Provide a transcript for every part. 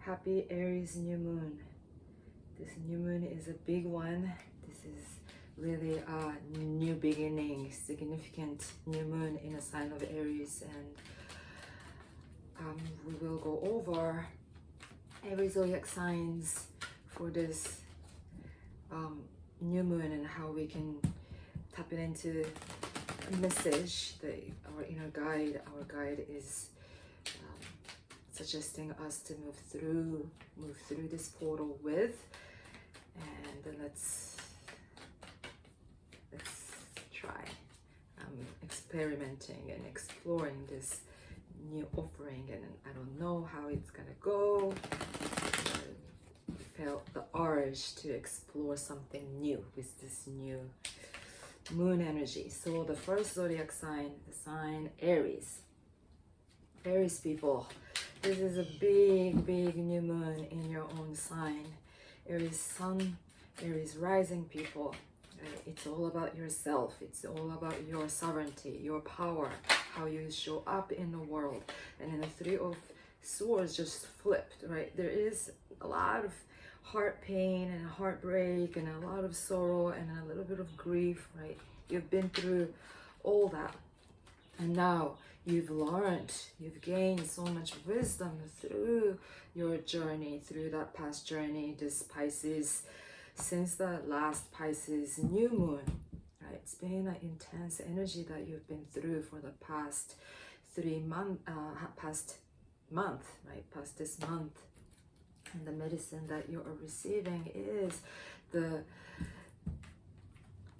Happy Aries new moon. This new moon is a big one. This is really a new beginning, significant new moon in a sign of Aries, and we will go over every zodiac signs for this new moon and how we can tap it into a message that our inner guide, our guide is suggesting us to move through this portal with. And then let's try experimenting and exploring this new offering, and I don't know how it's gonna go. I felt the urge to explore something new with this new moon energy. So the first zodiac sign, the sign Aries. Aries people, this is a big new moon in your own sign. Aries sun, Aries rising people. It's all about yourself. It's all about your sovereignty, your power, how you show up in the world. And then the Three of Swords just flipped, right? There is a lot of heart pain and heartbreak and a lot of sorrow and a little bit of grief, right? You've been through all that, and now you've learned, you've gained so much wisdom through your journey, through that past journey, this Pisces, since the last Pisces new moon, right? It's been an intense energy that you've been through for the past 3 months, past this month. And the medicine that you are receiving is the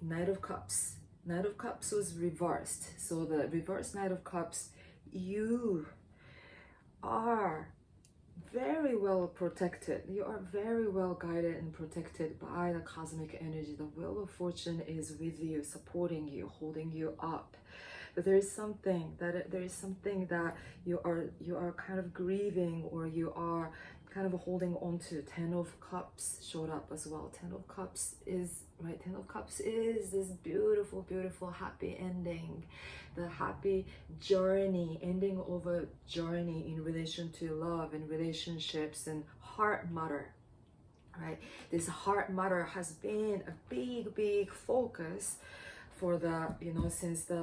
Knight of Cups. Knight of Cups was reversed. So the reverse Knight of Cups, you are very well protected. You are very well guided and protected by the cosmic energy. The Wheel of Fortune is with you, supporting you, holding you up. But there is something that you are kind of grieving, or you are kind of holding on to. 10 of Cups showed up as well. 10 of Cups is, right, 10 of Cups is this beautiful happy ending, the happy journey, ending of a journey in relation to love and relationships and heart matter, right? This heart matter has been a big focus for the, since the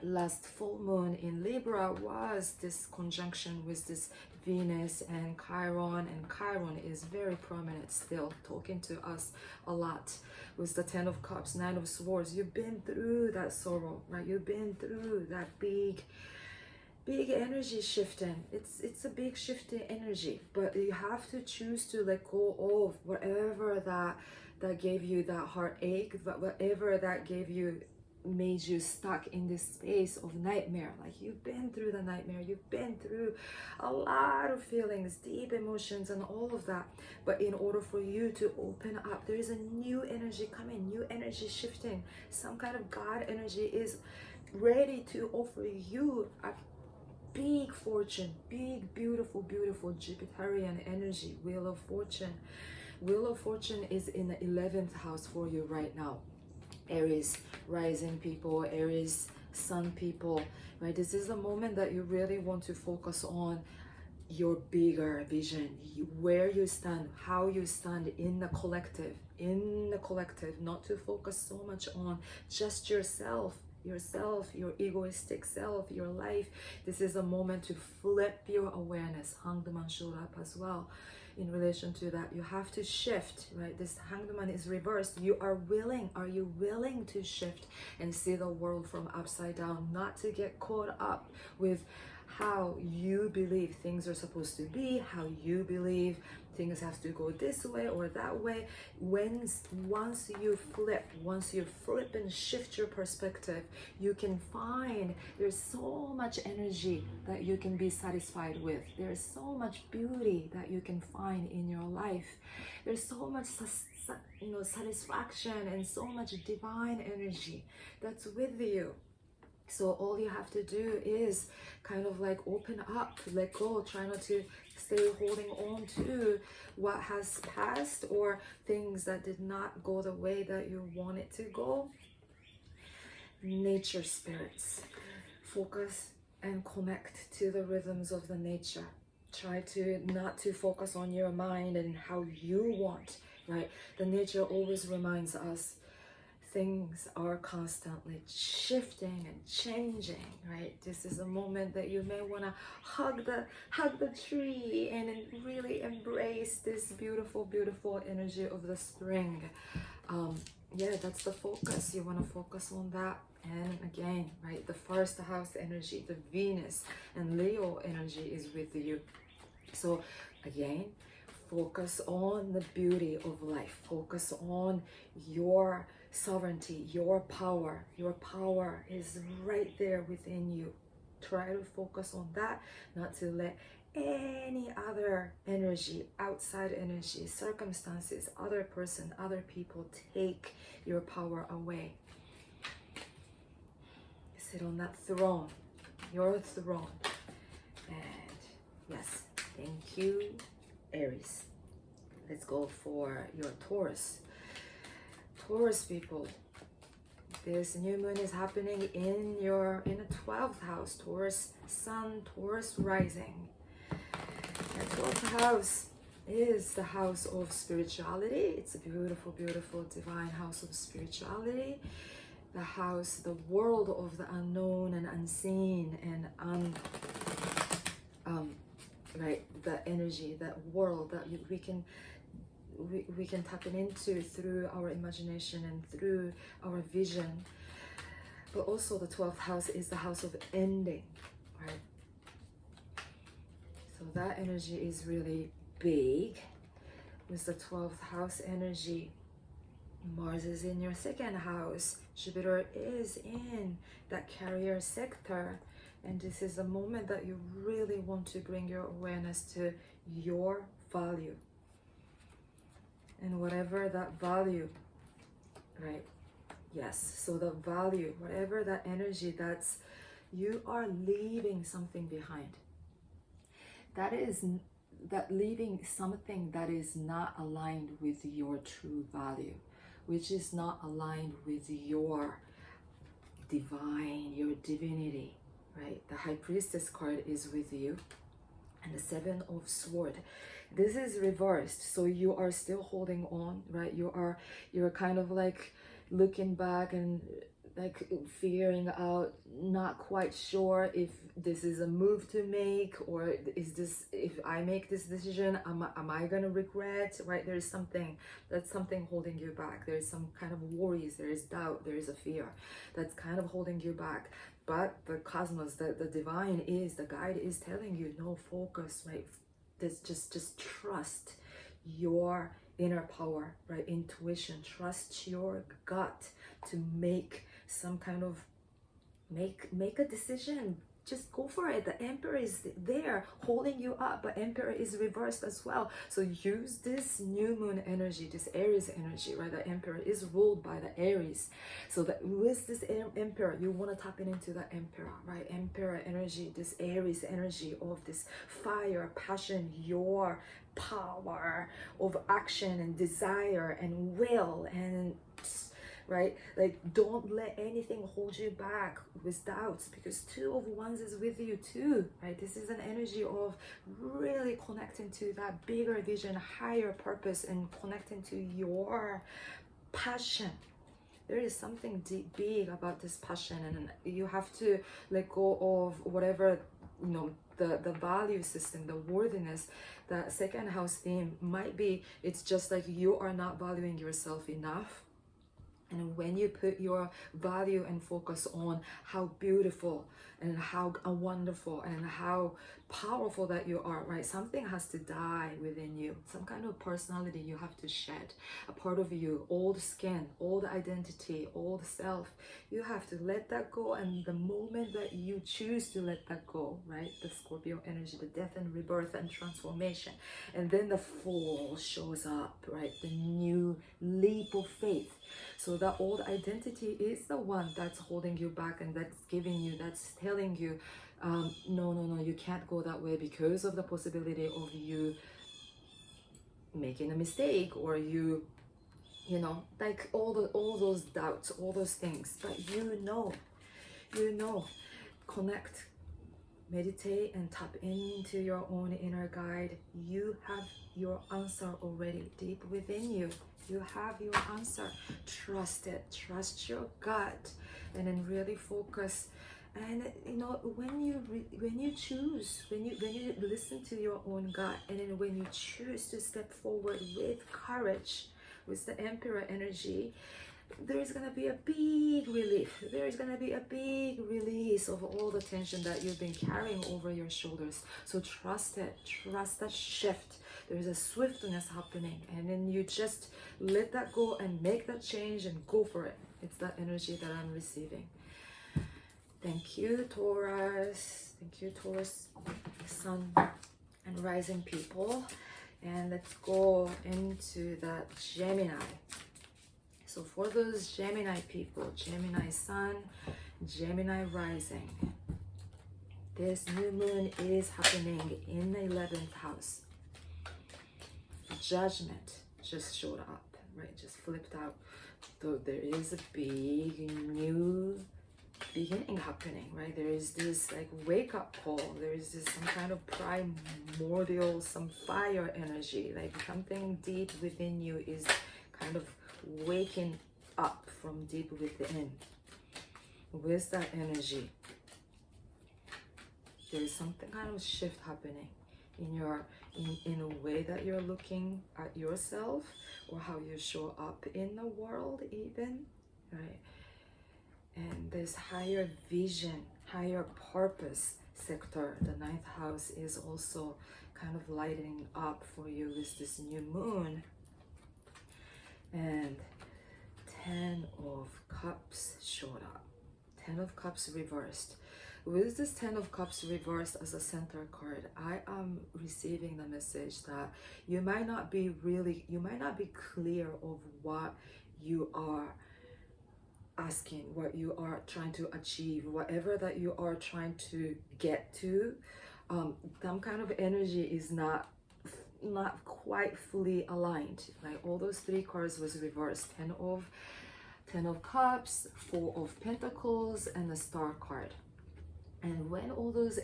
last full moon in Libra was this conjunction with this Venus and Chiron, and Chiron is very prominent still, talking to us a lot with the 10 of Cups, 9 of Swords. You've been through that sorrow, right? You've been through that big energy shifting. It's a big shifting energy, but you have to choose to let go of whatever that gave you that heartache, whatever that made you stuck in this space of nightmare. Like, you've been through the nightmare, you've been through a lot of feelings, deep emotions and all of that. But in order for you to open up, there is a new energy coming, new energy shifting. Some kind of God energy is ready to offer you a big fortune, big beautiful Jupiterian energy. Wheel of Fortune. Wheel of Fortune is in the 11th house for you right now. Aries rising people, Aries sun people, right? This is the moment that you really want to focus on your bigger vision, where you stand, how you stand in the collective, not to focus so much on just yourself, your egoistic self, your life. This is a moment to flip your awareness. Hanged Man showed up as well. In relation to that, you have to shift, right? This Hanged Man is reversed. Are you willing to shift and see the world from upside down, not to get caught up with how you believe things are supposed to be, how you believe things have to go this way or that way. Once you flip and shift your perspective, you can find there's so much energy that you can be satisfied with. There's so much beauty that you can find in your life. There's so much satisfaction and so much divine energy that's with you. So all you have to do is kind of like open up, let go, try not to stay holding on to what has passed or things that did not go the way that you want it to go. Nature spirits, focus and connect to the rhythms of the nature. Try to not to focus on your mind and how you want, right? The nature always reminds us things are constantly shifting and changing, right? This is a moment that you may want to hug the tree and really embrace this beautiful energy of the spring. Yeah, that's the focus. You want to focus on that. And again, right, the first house energy, the Venus and Leo energy is with you. So again, focus on the beauty of life. Focus on your sovereignty, your power. Your power is right there within you. Try to focus on that, not to let any other energy, outside energy, circumstances, other person, other people take your power away. Sit on that throne, your throne. And yes, thank you, Aries. Let's go for your Taurus. Taurus people, this new moon is happening in the 12th house. Taurus sun, Taurus rising. The 12th house is the house of spirituality. It's a beautiful divine house of spirituality. The house, the world of the unknown and unseen and right, the energy, that world that we can tap into through our imagination and through our vision. But also the 12th house is the house of ending, right? So that energy is really big. With the 12th house energy, Mars is in your second house, Jupiter is in that career sector, and this is a moment that you really want to bring your awareness to your value. And whatever that value, right? Yes, so the value, whatever that energy, that's, you are leaving something behind. That is, that leaving something that is not aligned with your true value, which is not aligned with your divine, your divinity, right? The High Priestess card is with you, and the Seven of Swords. This is reversed, so you are still holding on, right? You're kind of like looking back and like figuring out, not quite sure if this is a move to make, or is this, if I make this decision, am I gonna regret, right? There is something, that's something holding you back. There is some kind of worries, there is doubt, there is a fear that's kind of holding you back. But the cosmos, the divine is, the guide is telling you, no, focus, right? This, just trust your inner power, right? Intuition, trust your gut to make some kind of, make a decision. Just go for it. The Emperor is there holding you up, but Emperor is reversed as well. So use this new moon energy, this Aries energy, right? The Emperor is ruled by the Aries. So that with this Emperor, you want to tap into the Emperor, right? Emperor energy, this Aries energy of this fire, passion, your power of action and desire and will, and right, like don't let anything hold you back with doubts, because Two of Wands is with you too, right? This is an energy of really connecting to that bigger vision, higher purpose, and connecting to your passion. There is something deep, big about this passion, and you have to let go of whatever, you know, the value system, the worthiness. That second house theme might be, it's just like you are not valuing yourself enough. And when you put your value and focus on how beautiful and how wonderful and how powerful that you are, right? Something has to die within you. Some kind of personality you have to shed. A part of you, old skin, old identity, old self. You have to let that go. And the moment that you choose to let that go, right? The Scorpio energy, the death and rebirth and transformation. And then the Fool shows up, right? The new leap of faith. So that old identity is the one that's holding you back, and that's giving you, that's telling you, no, you can't go that way because of the possibility of you making a mistake, or you know, like all those doubts, all those things. But you know, connect meditate and tap into your own inner guide. You have your answer already deep within you. You have your answer. Trust it. Trust your gut, and then really focus. And you know, when you choose, when you listen to your own gut, and then when you choose to step forward with courage, with the Emperor energy, there is going to be a big relief. There is going to be a big release of all the tension that you've been carrying over your shoulders. So trust it. Trust that shift. There is a swiftness happening, and then you just let that go and make that change and go for it. It's that energy that I'm receiving. Thank you, Taurus. Thank you, Taurus, Sun and Rising people. And let's go into that Gemini. So for those Gemini people, Gemini Sun, Gemini Rising, this new moon is happening in the 11th house. Judgment just showed up, right? Just flipped out. So there is a big new beginning happening, right? There is this like wake up call. There is this some kind of primordial, some fire energy, like something deep within you is kind of waking up from deep within. With that energy, there is something kind of shift happening in a way that you're looking at yourself, or how you show up in the world even, right? And this higher vision, higher purpose sector, the 9th house, is also kind of lighting up for you with this new moon. And 10 of Cups showed up. 10 of Cups reversed. With this 10 of Cups reversed as a center card, I am receiving the message that you might not be clear of what you are asking, what you are trying to achieve, whatever that you are trying to get to. Some kind of energy is not quite fully aligned. Like all those 3 cards was reversed. 10 of Cups, 4 of Pentacles, and the Star card. And when all those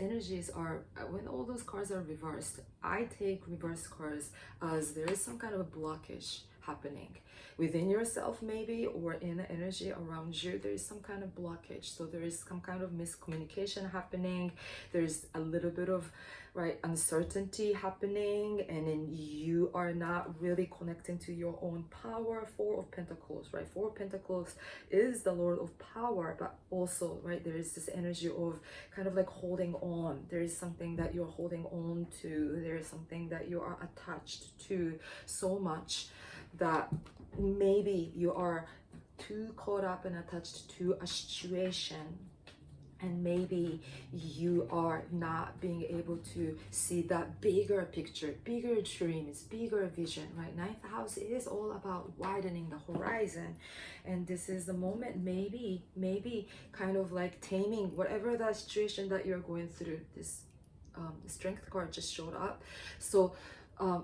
cards are reversed, I take reverse cards as there is some kind of a blockage happening within yourself, maybe, or in the energy around you. There is some kind of blockage. So there is some kind of miscommunication happening. There's a little bit of uncertainty happening, and then you are not really connecting to your own power. 4 of Pentacles, right? 4 of Pentacles is the Lord of power, but also, right, there is this energy of kind of like holding on. There is something that you're holding on to. There is something that you are attached to so much that maybe you are too caught up and attached to a situation, and maybe you are not being able to see that bigger picture, bigger dreams, bigger vision, right? 9th house is all about widening the horizon, and this is the moment, maybe kind of like taming whatever that situation that you're going through. This Strength card just showed up. So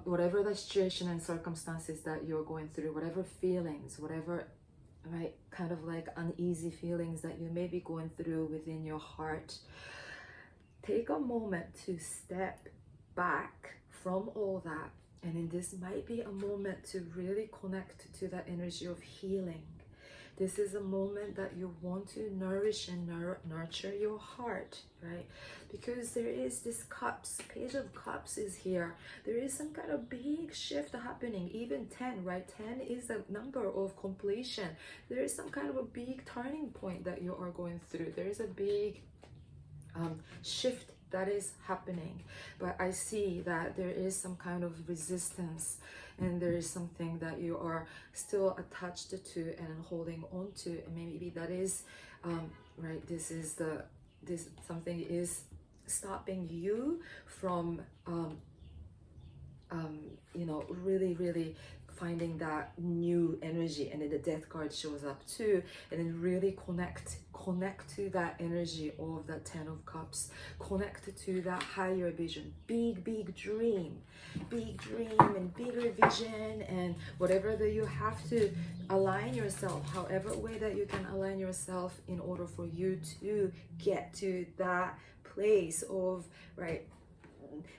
whatever the situation and circumstances that you're going through, whatever feelings, whatever, right, kind of like uneasy feelings that you may be going through within your heart, take a moment to step back from all that. And then this might be a moment to really connect to that energy of healing. This is a moment that you want to nourish and nurture your heart, right? Because there is this Cups, Page of Cups is here. There is some kind of big shift happening. Even 10, right? 10 is a number of completion. There is some kind of a big turning point that you are going through. There is a big shift that is happening. But I see that there is some kind of resistance, and there is something that you are still attached to and holding on to. And maybe that is right, this something is stopping you from you know, really finding that new energy. And then the death card shows up too, and then really connect to that energy of the 10 of cups. Connect to that higher vision, big dream and bigger vision, and whatever that you have to align yourself, however way that you can align yourself in order for you to get to that place of, right,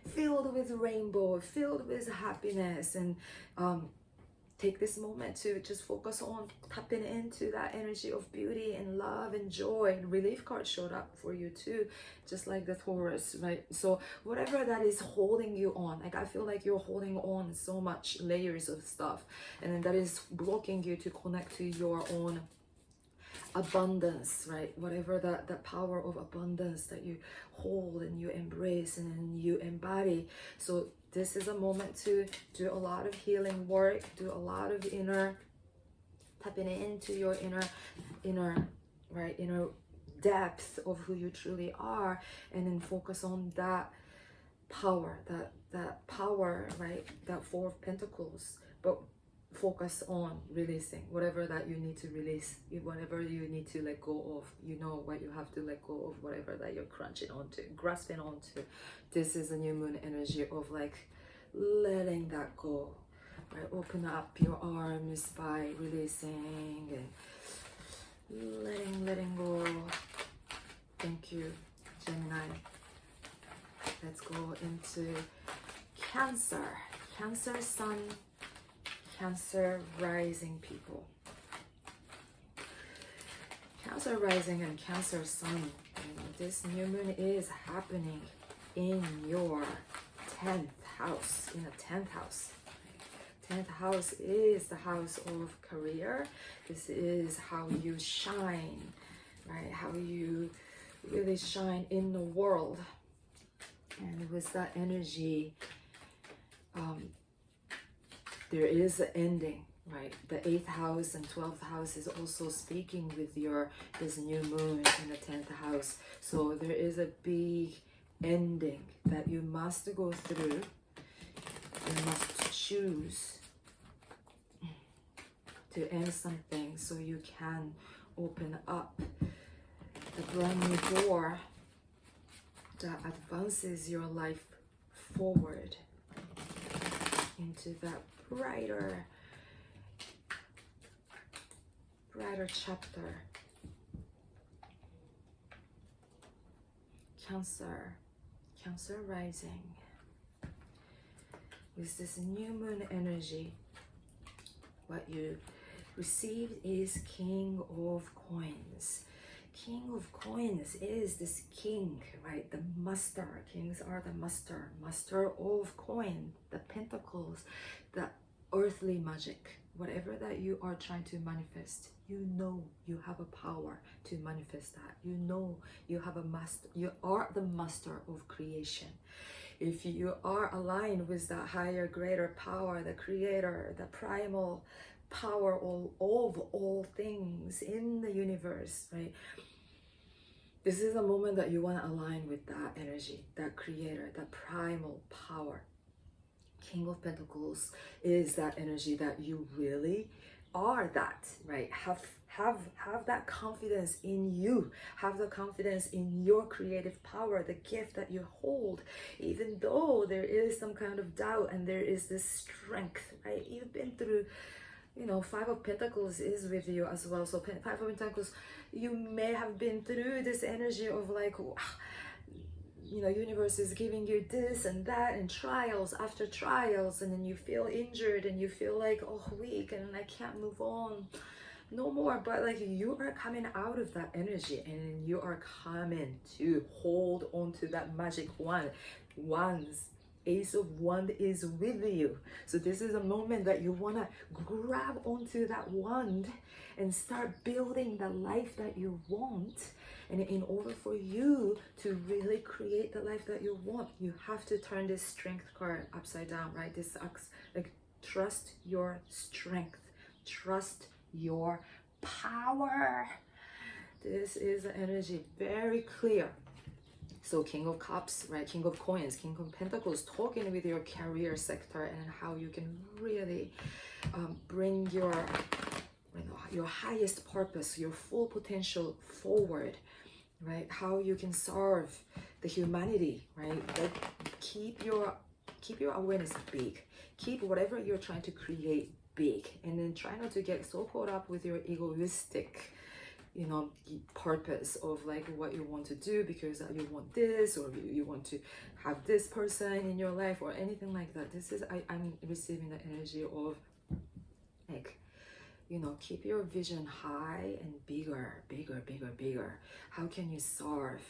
filled with rainbow, filled with happiness. And take this moment to just focus on tapping into that energy of beauty and love and joy. And relief card showed up for you too, just like the Taurus, right? So whatever that is holding you on, like I feel like you're holding on so much layers of stuff, and then that is blocking you to connect to your own abundance, right? Whatever that power of abundance that you hold and you embrace and you embody. So this is a moment to do a lot of healing work, do a lot of tapping into your inner depth of who you truly are, and then focus on that power, that power, right? That Four of Pentacles. But focus on releasing whatever that you need to release, whatever you need to let go of. You know what you have to let go of, whatever that you're grasping onto. This is a new moon energy of like letting that go, right? Open up your arms by releasing and letting go. Thank you, Gemini. Let's go into Cancer. Cancer Sun, Cancer rising people. Cancer rising and Cancer Sun. This new moon is happening in your 10th house, in a 10th house. 10th house is the house of career. This is how you shine, right? How you really shine in the world. And with that energy, there is an ending, right? The 8th house and 12th house is also speaking with this new moon in the 10th house. So there is a big ending that you must go through. You must choose to end something so you can open up a brand new door that advances your life forward into that brighter chapter. Cancer rising. With this new moon energy, what you received is King of Coins. King of Coins is this king, right? The master. Kings are the master of coin, the pentacles, the earthly magic. Whatever that you are trying to manifest, you know you have a power to manifest that. You know you have a master. You are the master of creation. If you are aligned with that higher, greater power, the creator, the primal power of all things in the universe, right? This is a moment that you want to align with that energy, that creator, that primal power. King of Pentacles is that energy that you really are that, right? Have that confidence in you. Have the confidence in your creative power, the gift that you hold, even though there is some kind of doubt and there is this strength, right? You've been through, you know, Five of Pentacles is with you as well. So Five of Pentacles, you may have been through this energy of like, you know, universe is giving you this and that and trials after trials, and then you feel injured and you feel like, oh, weak and I can't move on no more. But like, you are coming out of that energy and you are coming to hold on to that magic wand. Ace of Wand is with you. So this is a moment that you want to grab onto that wand and start building the life that you want. And in order for you to really create the life that you want, you have to turn this strength card upside down, right? This acts like, trust your strength, trust your power. This is the energy, very clear. So King of Cups, right? King of Coins, King of Pentacles, talking with your career sector and how you can really bring your, you know, your highest purpose, your full potential forward, right? How you can serve the humanity, right? Like keep your awareness big. Keep whatever you're trying to create big, and then try not to get so caught up with your egoistic, you know, purpose of like what you want to do because you want this, or you want to have this person in your life or anything like that. This is I'm receiving the energy of like, you know, keep your vision high and bigger, bigger, bigger, bigger. How can you serve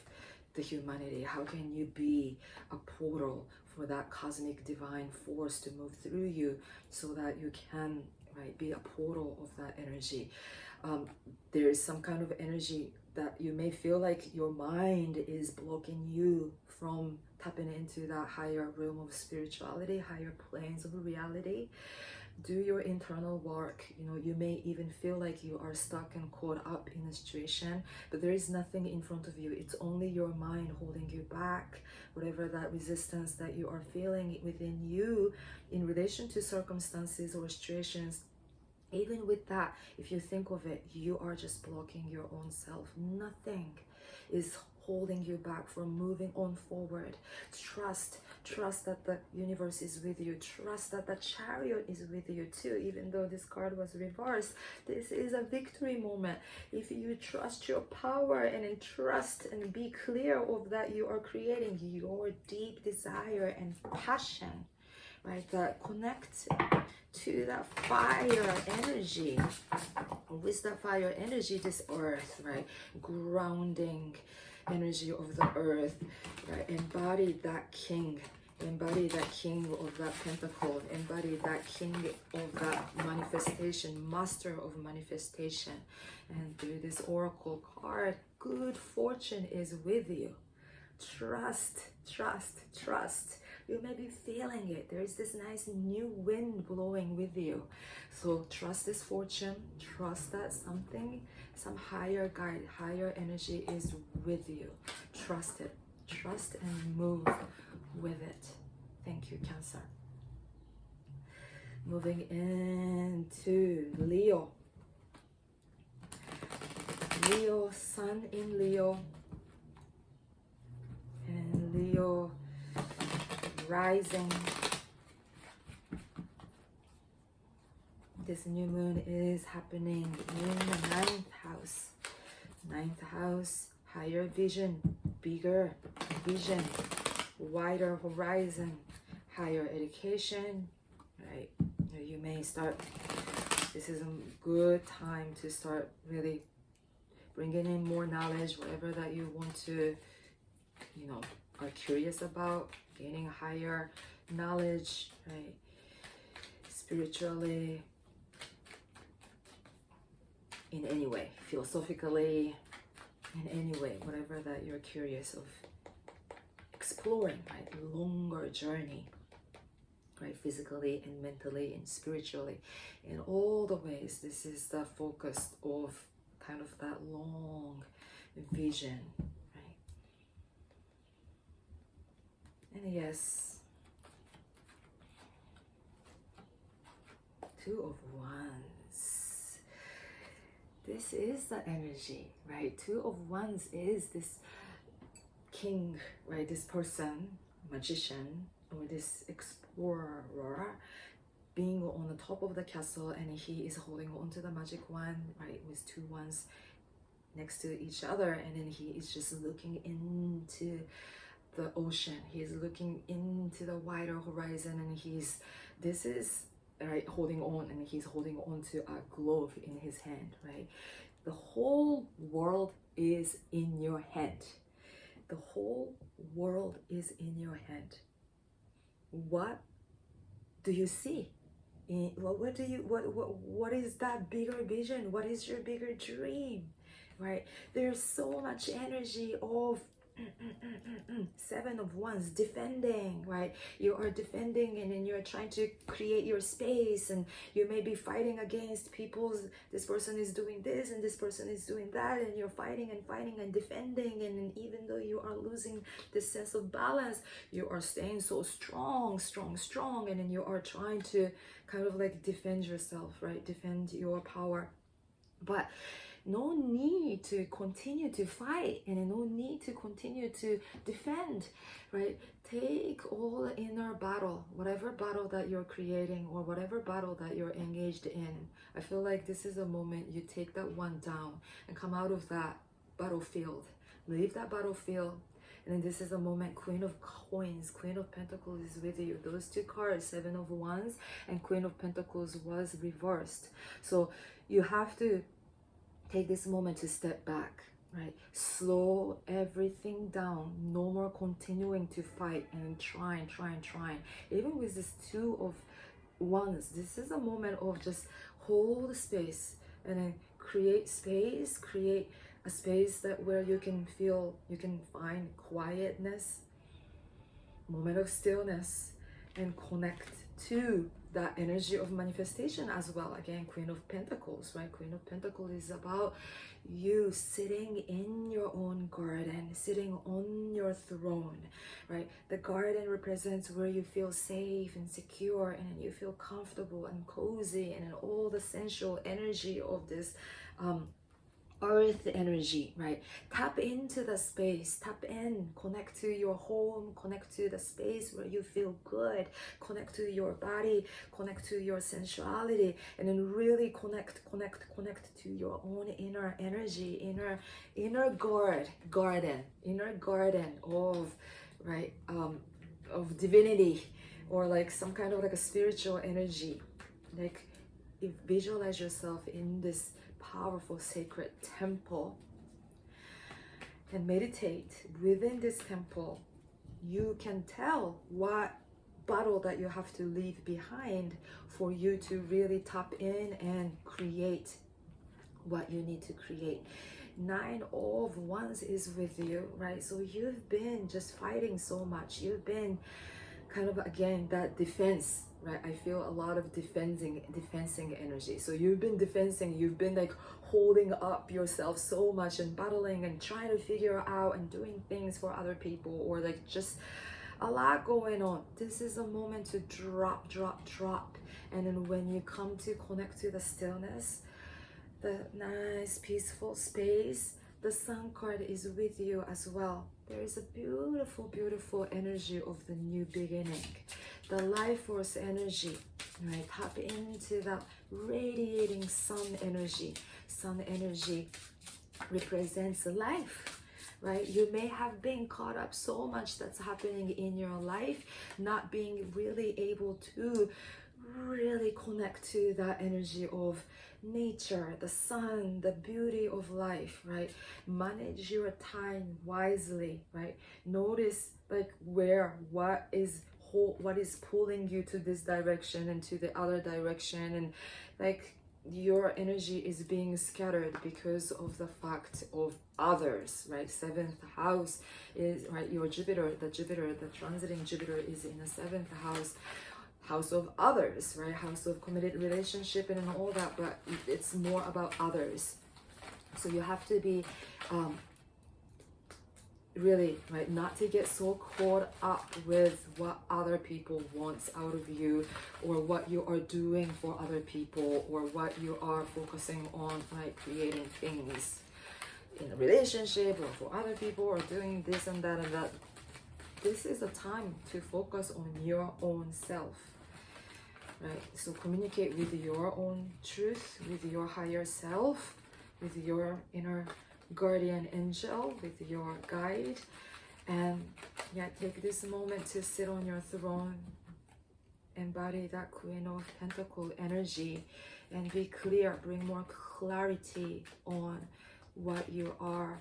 the humanity? How can you be a portal for that cosmic divine force to move through you so that you can, right, be a portal of that energy? There is some kind of energy that you may feel like your mind is blocking you from tapping into that higher realm of spirituality, higher planes of reality. Do your internal work. You know, you may even feel like you are stuck and caught up in a situation, but there is nothing in front of you. It's only your mind holding you back. Whatever that resistance that you are feeling within you in relation to circumstances or situations, even with that, if you think of it, you are just blocking your own self. Nothing is holding you back from moving on forward. Trust that the universe is with you. Trust that the Chariot is with you too. Even though this card was reversed, this is a victory moment. If you trust your power and trust and be clear of that, you are creating your deep desire and passion, right? That connect to that fire energy. With that fire energy, this earth, right? Grounding energy of the earth, right? Embody that king. Embody that king of that pentacle. Embody that king of that manifestation, master of manifestation. And through this oracle card, good fortune is with you. Trust, trust, trust. You may be feeling it. There is this nice new wind blowing with you. So trust this fortune. Trust that something, some higher guide, higher energy is with you. Trust it. Trust and move with it. Thank you, Cancer. Moving into Leo. Leo, Sun in Leo. And Leo rising. This new moon is happening in the 9th house. 9th house, higher vision, bigger vision, wider horizon, higher education, right? You may start, this is a good time to start really bringing in more knowledge, whatever that you want to, you know, are curious about, gaining higher knowledge, right? Spiritually, in any way, philosophically, in any way, whatever that you're curious of exploring, right? Longer journey, right? Physically and mentally and spiritually, in all the ways. This is the focus of kind of that long vision, right? And yes, Two of Wands. This is the energy, right? Two of Wands is this king, right? This person, magician, or this explorer, being on the top of the castle, and he is holding on to the magic wand, right? With two wands next to each other, and then he is just looking into the ocean. He's looking into the wider horizon, and this is right, holding on, and he's holding on to a glove in his hand, right? The whole world is in your hand. The whole world is in your hand. What do you see? What is that bigger vision? What is your bigger dream? Right? There's so much energy of Seven of Wands, defending, right? You are defending, and then you're trying to create your space, and you may be fighting against people's, this person is doing this and this person is doing that, and you're fighting and defending, and then even though you are losing this sense of balance, you are staying so strong, and then you are trying to kind of like defend yourself, right? Defend your power. But no need to continue to fight, and no need to continue to defend, right? Take all the inner battle, whatever battle that you're creating or whatever battle that you're engaged in. I feel like this is a moment you take that one down and come out of that battlefield. Leave that battlefield. And then this is a moment, Queen of Coins, Queen of Pentacles is with you. Those two cards, Seven of Wands and Queen of Pentacles, was reversed. So you have to take this moment to step back, right? Slow everything down. No more continuing to fight and trying. Even with this Two of Wands, this is a moment of just hold space and then create space, create a space that where you can feel, you can find quietness, moment of stillness, and connect to that energy of manifestation as well. Again, Queen of Pentacles, right? Queen of Pentacles is about you sitting in your own garden, sitting on your throne, right? The garden represents where you feel safe and secure, and you feel comfortable and cozy, and all the sensual energy of this earth energy, right? Tap into the space, tap in, connect to your home, connect to the space where you feel good, connect to your body, connect to your sensuality, and then really connect to your own inner energy, inner garden of, right, of divinity, or like some kind of like a spiritual energy. Like, if visualize yourself in this powerful sacred temple and meditate within this temple. You can tell what battle that you have to leave behind for you to really tap in and create what you need to create. Nine of Wands is with you, right? So you've been just fighting so much. You've been kind of, again, that defense, right? I feel a lot of defending energy. So you've been defending, you've been like holding up yourself so much and battling and trying to figure out and doing things for other people, or like just a lot going on. This is a moment to drop. And then when you come to connect to the stillness, the nice peaceful space, the Sun card is with you as well. There is a beautiful energy of the new beginning, the life force energy, right? Tap into that radiating sun energy. Sun energy represents life, right? You may have been caught up so much that's happening in your life, not being really able to really connect to that energy of nature, the sun, the beauty of life, right? Manage your time wisely, right? Notice like what is pulling you to this direction and to the other direction, and like your energy is being scattered because of the fact of others, right? Seventh house is, right, your Jupiter, the transiting Jupiter is in the seventh house of others, right? House of committed relationship and all that, but it's more about others. So you have to be really, right, not to get so caught up with what other people want out of you, or what you are doing for other people, or what you are focusing on, right? Creating things in a relationship or for other people, or doing this and that and that. This is a time to focus on your own self, right? So communicate with your own truth, with your higher self, with your inner guardian angel, with your guide, and yeah, take this moment to sit on your throne, embody that Queen of Pentacles energy, and be clear, bring more clarity on what you are,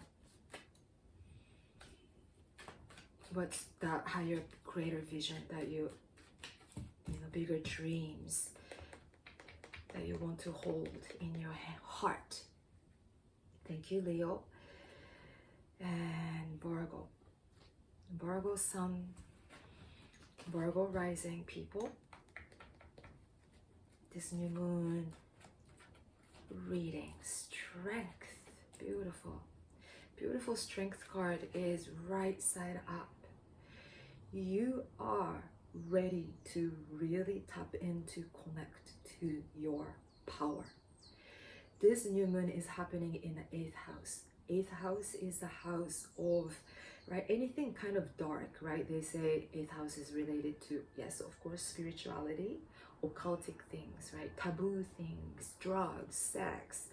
what's that higher, greater vision that you know, bigger dreams that you want to hold in your heart. Thank you, Leo and Virgo. Virgo sun, Virgo rising people. This new moon reading, strength, beautiful. Beautiful strength card is right side up. You are ready to really tap into, connect to your power. This new moon is happening in the 8th house. 8th house is the house of, right, anything kind of dark, right? They say 8th house is related to, yes, of course, spirituality, occultic things, right? Taboo things, drugs, sex,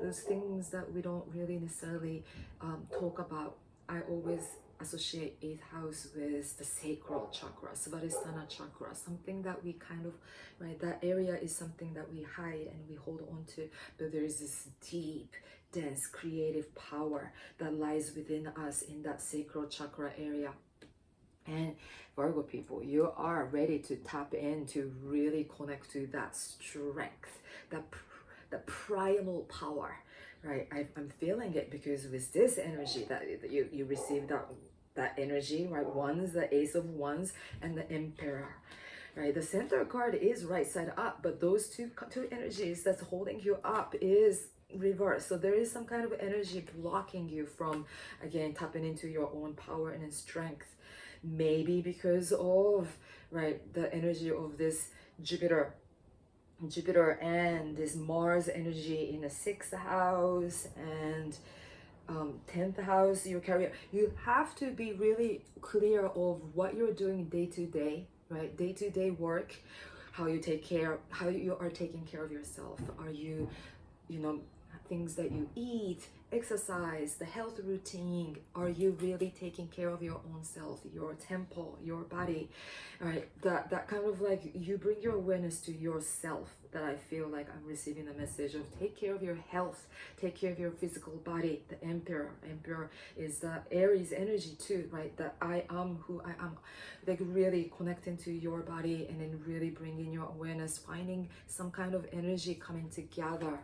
those things that we don't really necessarily talk about. I always associate 8th house with the sacral chakra, Svadhisthana chakra, something that we kind of, right, that area is something that we hide and we hold on to, but there is this deep, dense, creative power that lies within us in that sacral chakra area. And Virgo people, you are ready to tap in to really connect to that strength, the primal power, right? I'm feeling it because with this energy that you receive that energy, right? Wands, the Ace of Wands, and the Emperor, right? The center card is right side up, but those two energies that's holding you up is reverse. So there is some kind of energy blocking you from, again, tapping into your own power and strength. Maybe because of, right, the energy of this Jupiter and this Mars energy in the 6th house and 10th house, your career. You have to be really clear of what you're doing day to day, right? Day to day work, how you are taking care of yourself. Are you, things that you eat, exercise, the health routine, are you really taking care of your own self, your temple, your body, right? That kind of like, you bring your awareness to yourself, that I feel like I'm receiving the message of take care of your health, take care of your physical body. The Emperor is the Aries energy too, right? That I am who I am, like really connecting to your body and then really bringing your awareness, finding some kind of energy coming together.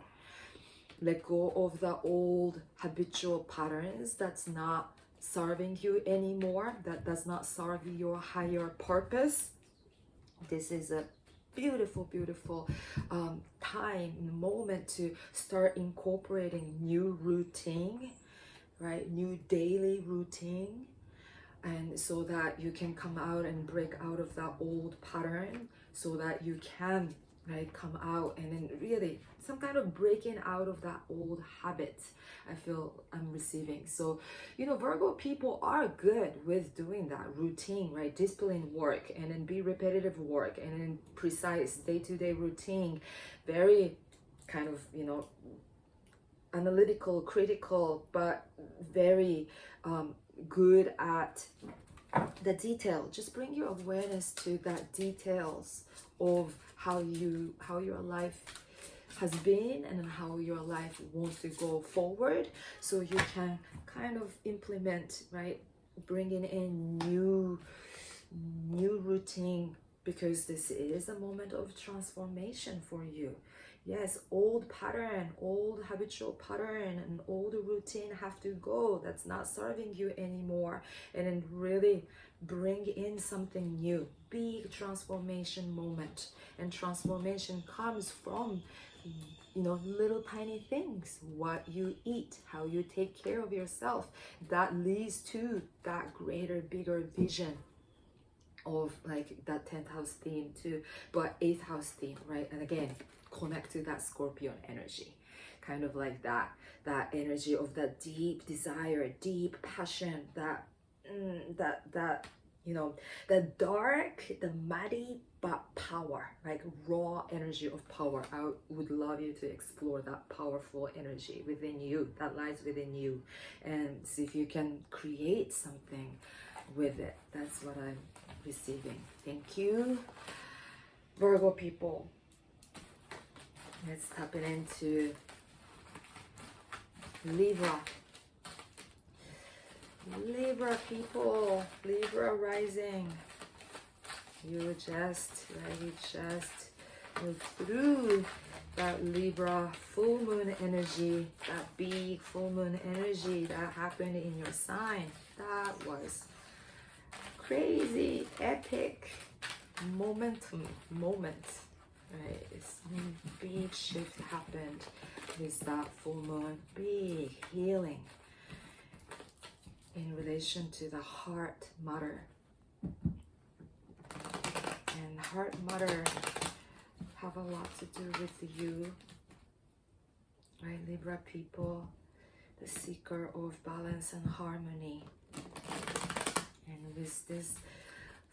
Let go of the old habitual patterns that's not serving you anymore, that does not serve your higher purpose. This is a beautiful, beautiful time, moment to start incorporating new routine, right? New daily routine. And so that you can come out and break out of that old pattern, so that you can, right, come out and then really some kind of breaking out of that old habit. I feel I'm receiving. So, Virgo people are good with doing that routine, right? Discipline work, and then be repetitive work, and then precise day-to-day routine. Very kind of, analytical, critical, but very good at the detail. Just bring your awareness to that details of how your life has been and how your life wants to go forward, so you can kind of implement, right, bringing in new routine, because this is a moment of transformation for you. Yes, old pattern, old habitual pattern and old routine have to go. That's not serving you anymore. And then really bring in something new. Big transformation moment. And transformation comes from, little tiny things. What you eat, how you take care of yourself. That leads to that greater, bigger vision of like that 10th house theme too, but 8th house theme, right? And again, connect to that Scorpion energy, kind of like that energy of that deep desire, deep passion, that the dark, the muddy, but power, like raw energy of power. I would love you to explore that powerful energy within you, that lies within you, and see if you can create something with it. That's what I'm receiving. Thank you, Virgo people. Let's tap it into Libra. Libra people, Libra rising. You just move through that Libra full moon energy, that big full moon energy that happened in your sign. That was crazy, epic moment, right? It's a big shift happened with that full moon, big healing in relation to the heart matter. And heart matter have a lot to do with you, right? Libra people, the seeker of balance and harmony. And with this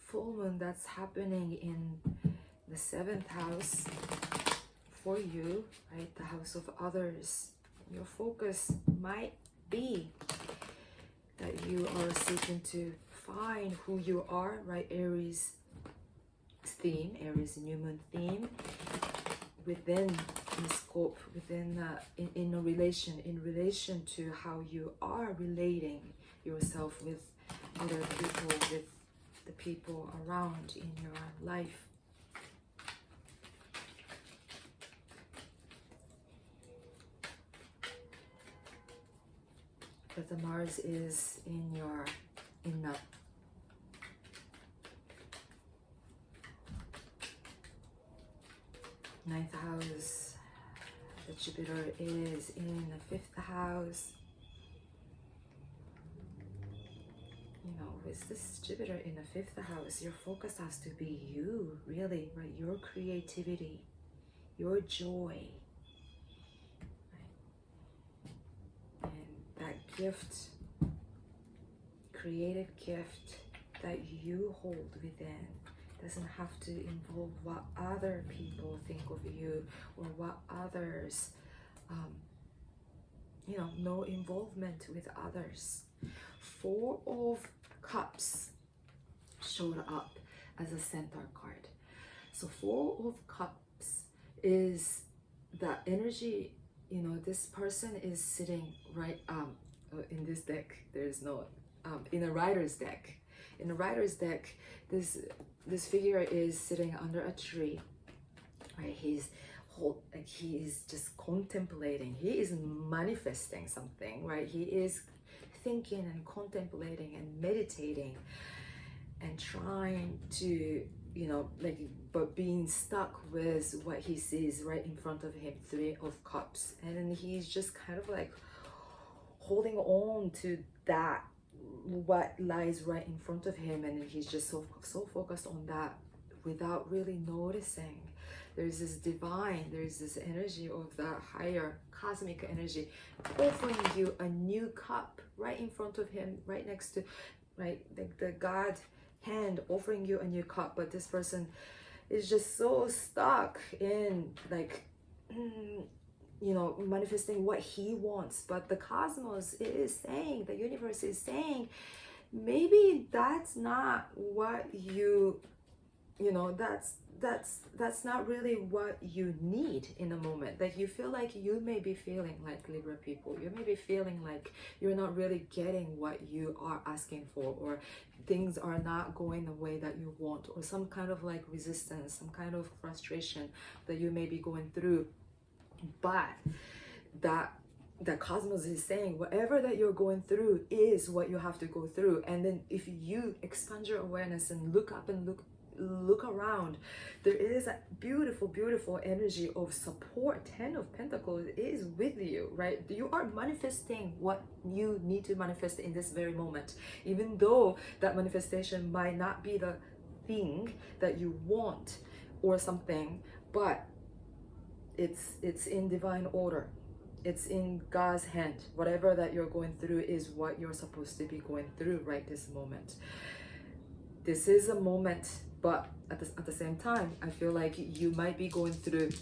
full moon that's happening in the 7th house for you, right? The house of others. Your focus might be that you are seeking to find who you are, right? Aries theme, Aries new moon theme, within the scope, within in a relation to how you are relating yourself with other people, with the people around in your life. But the Mars is in the 9th house. The Jupiter is in the 5th house. You know, with this Jupiter in the 5th house, your focus has to be you, really, right? Your creativity, your joy, right? And that gift, creative gift that you hold within, doesn't have to involve what other people think of you or what others, you know, no involvement with others. 4 of Cups showed up as a center card. So 4 of Cups is that energy, you know, this person is sitting right in this deck. There's no in a writer's deck. In a writer's deck, this figure is sitting under a tree, right? He's just contemplating. He is manifesting something, right? He is thinking and contemplating and meditating and trying to, you know, like, but being stuck with what he sees right in front of him, 3 of Cups. And then he's just kind of like holding on to that, what lies right in front of him, and he's just so focused on that without really noticing there's this divine, there's this energy of that higher cosmic energy offering you a new cup right in front of him, right next to, right, the God hand offering you a new cup. But this person is just so stuck in, like, you know, manifesting what he wants. But the cosmos is saying, the universe is saying, maybe that's not what you know, that's not really what you need in a moment. Like, you feel like you may be feeling like, Libra people, you may be feeling like you're not really getting what you are asking for, or things are not going the way that you want, or some kind of like resistance, some kind of frustration that you may be going through. But that the cosmos is saying whatever that you're going through is what you have to go through. And then if you expand your awareness and look up and look around, there is a beautiful energy of support. 10 of Pentacles is with you, right? You are manifesting what you need to manifest in this very moment, even though that manifestation might not be the thing that you want or something, but it's in divine order. It's in God's hand. Whatever that you're going through is what you're supposed to be going through right this moment. This is a moment, but at the same time, I feel like you might be going through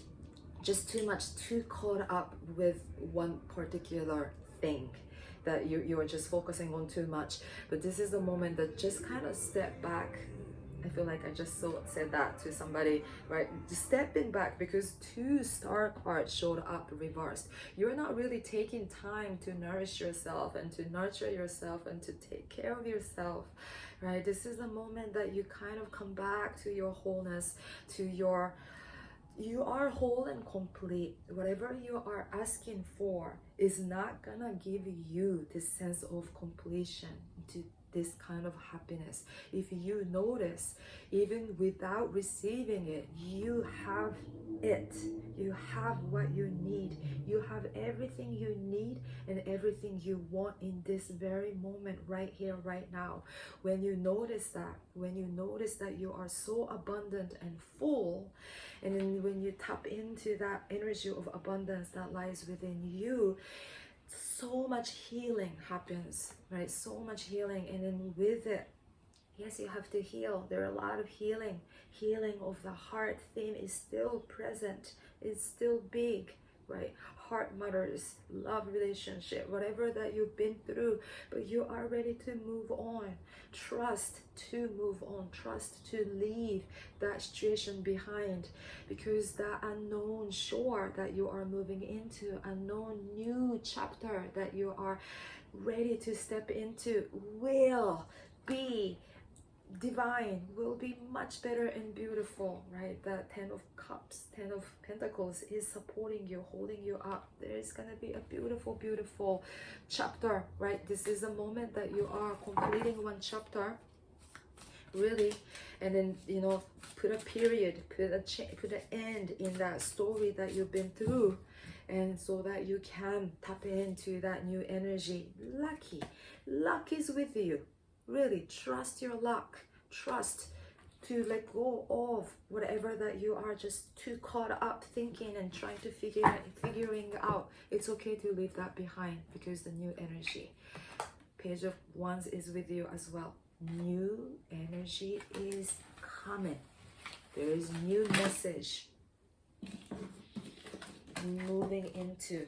just too caught up with one particular thing that you're just focusing on too much. But this is a moment that just kind of step back. I feel like I just said that to somebody, right? Just stepping back, because 2 star cards showed up reversed. You're not really taking time to nourish yourself and to nurture yourself and to take care of yourself, right? This is a moment that you kind of come back to your wholeness, to your, you are whole and complete. Whatever you are asking for is not gonna give you this sense of completion, to this kind of happiness. If you notice, even without receiving it, you have it. You have what you need. You have everything you need and everything you want in this very moment, right here, right now. When you notice that you are so abundant and full, and then when you tap into that energy of abundance that lies within you, so much healing happens, right? So much healing. And then with it, yes, you have to heal. There are a lot of healing of the heart theme is still present. It's still big, right? Heart matters, love relationship, whatever that you've been through, but you are ready to move on. Trust to move on. Trust to leave that situation behind, because that unknown shore that you are moving into, unknown new chapter that you are ready to step into, will be divine, will be much better and beautiful, right? The 10 of Cups, 10 of Pentacles is supporting you, holding you up. There's gonna be a beautiful, beautiful chapter, right? This is a moment that you are completing one chapter, really, and then, you know, put a period, put an end in that story that you've been through, and so that you can tap into that new energy. Luck is with you. Really trust your luck. Trust to let go of whatever that you are just too caught up thinking and trying to figuring out. It's okay to leave that behind, because the new energy, Page of Wands, is with you as well. New energy is coming. There is new message moving into.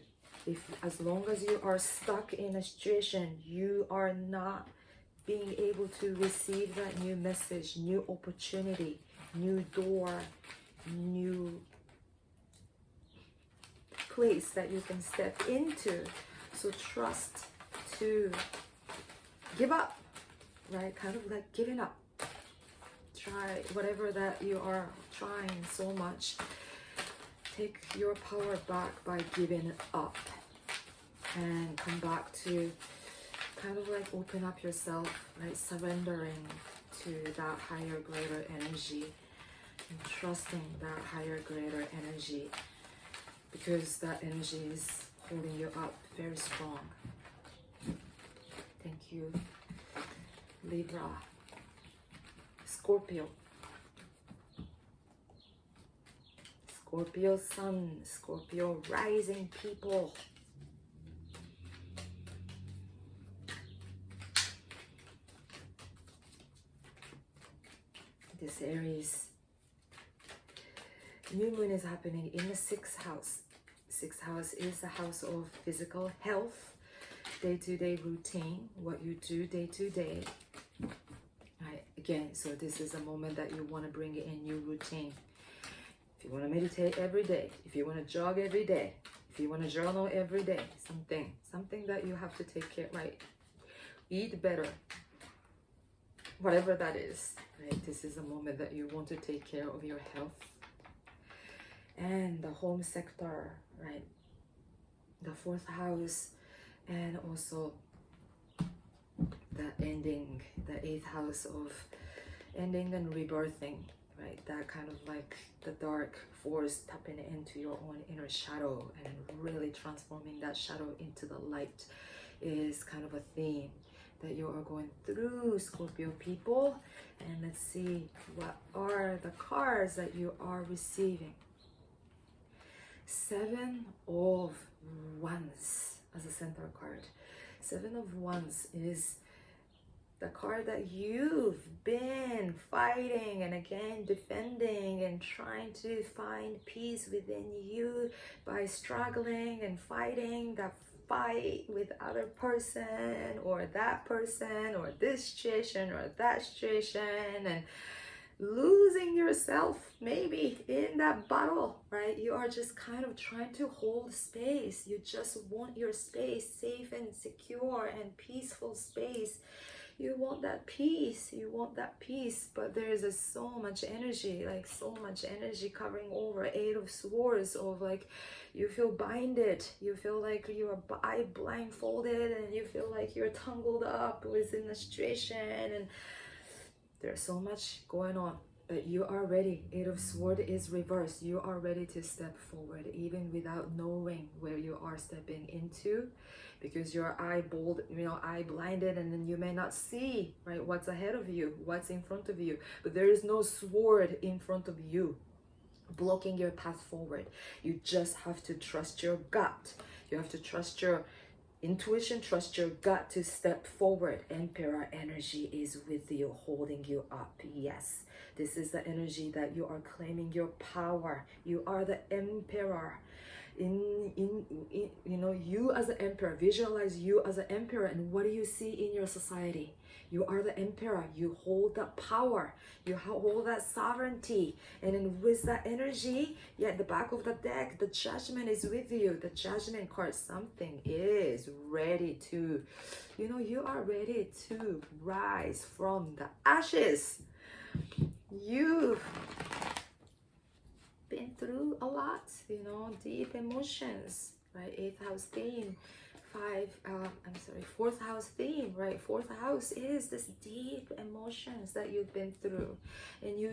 As long as you are stuck in a situation, you are not being able to receive that new message, new opportunity, new door, new place that you can step into. So trust to give up, right? Kind of like giving up. Try whatever that you are trying so much. Take your power back by giving up and come back to kind of like open up yourself, right? Surrendering to that higher, greater energy and trusting that higher, greater energy, because that energy is holding you up very strong. Thank you, Libra. Scorpio. Scorpio sun, Scorpio rising people. This Aries, new moon is happening in the 6th house. 6th house is the house of physical health, day-to-day routine, what you do day to day. Right, again, so this is a moment that you want to bring in new routine. If you want to meditate every day, if you want to jog every day, if you want to journal every day, something that you have to take care, right? Eat better, whatever that is, right? This is a moment that you want to take care of your health and the home sector, right? The 4th house, and also the ending, the 8th house of ending and rebirthing, right? That kind of like the dark force tapping into your own inner shadow and really transforming that shadow into the light is kind of a theme that you are going through, Scorpio people. And let's see, what are the cards that you are receiving? 7 of Wands as a center card. 7 of Wands is the card that you've been fighting and again defending and trying to find peace within you by struggling and fighting that fight with other person or that person or this situation or that situation, and losing yourself maybe in that battle, right? You are just kind of trying to hold space. You just want your space, safe and secure and peaceful space. You want that peace. You want that peace. But there is so much energy, like so much energy covering over. Eight of Swords, of like you feel binded. You feel like you are blindfolded, and you feel like you're tangled up within the situation, and there's so much going on. But you are ready. Eight of Swords is reversed. You are ready to step forward, even without knowing where you are stepping into, because you're eye blinded, and then you may not see, right, what's ahead of you, what's in front of you. But there is no sword in front of you blocking your path forward. You just have to trust your gut. You have to trust your intuition, trust your gut to step forward. Emperor energy is with you, holding you up. Yes, this is the energy that you are claiming your power. You are the emperor. You as an emperor, visualize you as an emperor, and what do you see in your society? You are the emperor. You hold that power. You hold that sovereignty. And then with that energy, at the back of the deck, the Judgment is with you. The Judgment card, something is ready to, you are ready to rise from the ashes. You've been through a lot, deep emotions, right? 8th house theme. Fourth house theme, right? Fourth house is this deep emotions that you've been through, and you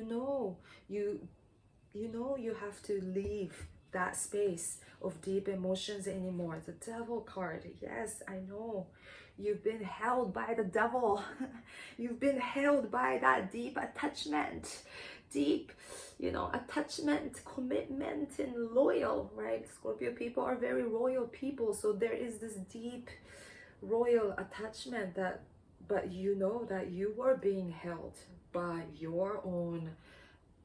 have to leave that space of deep emotions anymore. The Devil card, yes, I know you've been held by the devil. You've been held by that deep attachment, attachment, commitment, and loyal, right? Scorpio people are very royal people, so there is this deep royal attachment but you know that you are being held by your own,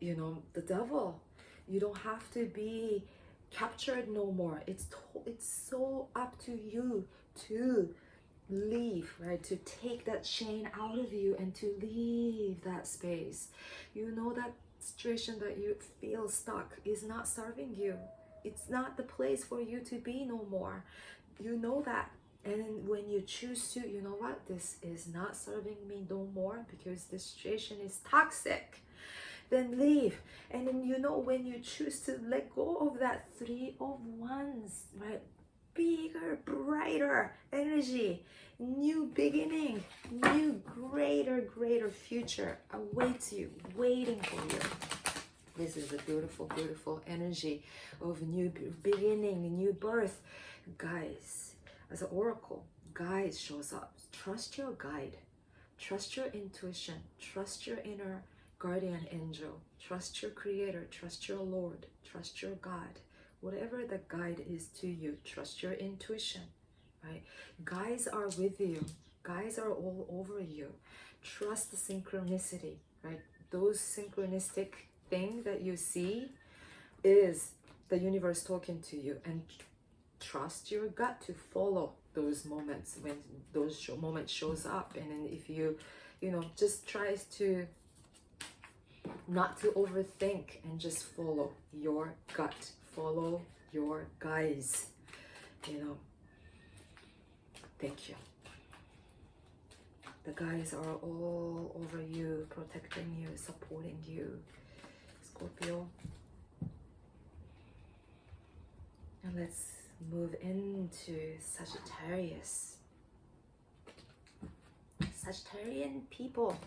the devil. You don't have to be captured no more. It's so up to you to leave, right? To take that chain out of you and to leave that space. That situation that you feel stuck is not serving you. It's not the place for you to be no more. You know that. And when you choose to, this is not serving me no more because this situation is toxic, then leave. And then when you choose to let go of that 3 of Wands, right? Bigger, brighter energy, new beginning, new greater future awaits you, waiting for you. This is a beautiful, beautiful energy of new beginning, new birth. Guys, as an oracle, guide shows up. Trust your guide, trust your intuition, trust your inner guardian angel, trust your creator, trust your Lord, trust your God. Whatever the guide is to you, trust your intuition, right? Guides are with you. Guides are all over you. Trust the synchronicity, right? Those synchronistic things that you see is the universe talking to you, and trust your gut to follow those moments when those moments shows up. And then if you, just tries to not to overthink and just follow your gut. Follow your guides, Thank you. The guides are all over you, protecting you, supporting you, Scorpio. And let's move into Sagittarius. Sagittarian people,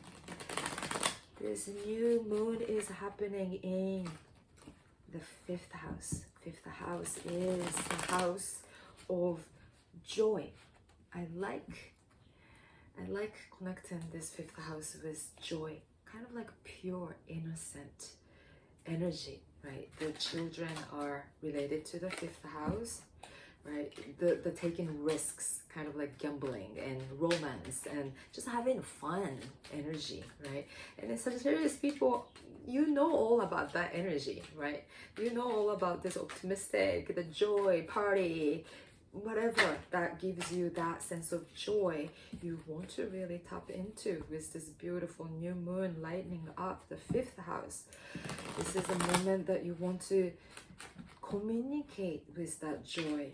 this new moon is happening in the 5th house. 5th house is the house of joy. I like connecting this 5th house with joy, kind of like pure, innocent energy, right? The children are related to the 5th house, right? The taking risks, kind of like gambling and romance and just having fun energy, right? And in Sagittarius people, all about that energy, right? All about this optimistic, the joy, party, whatever that gives you that sense of joy. You want to really tap into with this beautiful new moon lighting up the 5th house. This is a moment that you want to communicate with that joy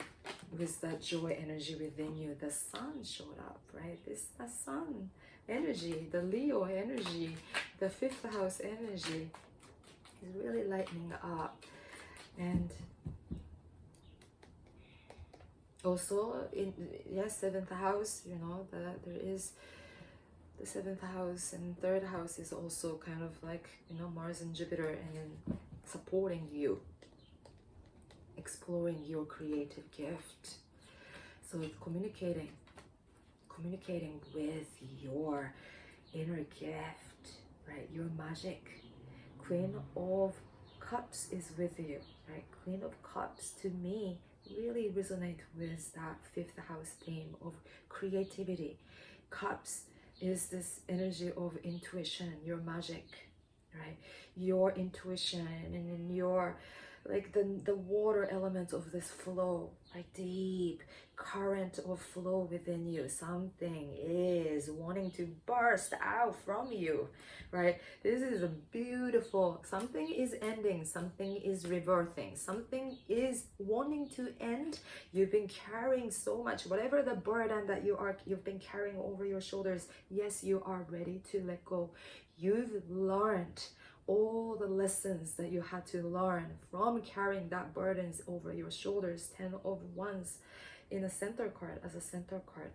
energy within you. The sun showed up, right? The sun energy, the Leo energy, the 5th house energy is really lightening up. And also in 7th house, you know, there is the 7th house, and 3rd house is also kind of like, you know, Mars and Jupiter, and then supporting you, exploring your creative gift. So it's communicating with your inner gift, right? Your magic. Queen of Cups is with you, right? Queen of Cups to me really resonate with that 5th house theme of creativity. Cups is this energy of intuition, your magic, right? Your intuition, and then your, like the water element of this flow, like deep current of flow within you. Something is wanting to burst out from you, right? This is a beautiful, something is ending, something is rebirthing, something is wanting to end. You've been carrying so much, whatever the burden that you've been carrying over your shoulders. Yes, you are ready to let go. You've learned all the lessons that you had to learn from carrying that burdens over your shoulders. 10 of Wands in a center card, as a center card.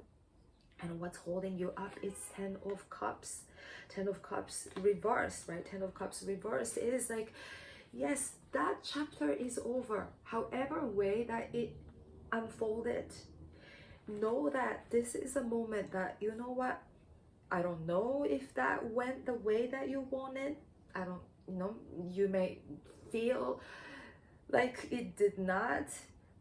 And what's holding you up is 10 of Cups. 10 of Cups reversed, right? 10 of Cups reversed is like, yes, that chapter is over. However way that it unfolded, know that this is a moment that, you know what, I don't know if that went the way that you wanted. I don't know, you may feel like it did not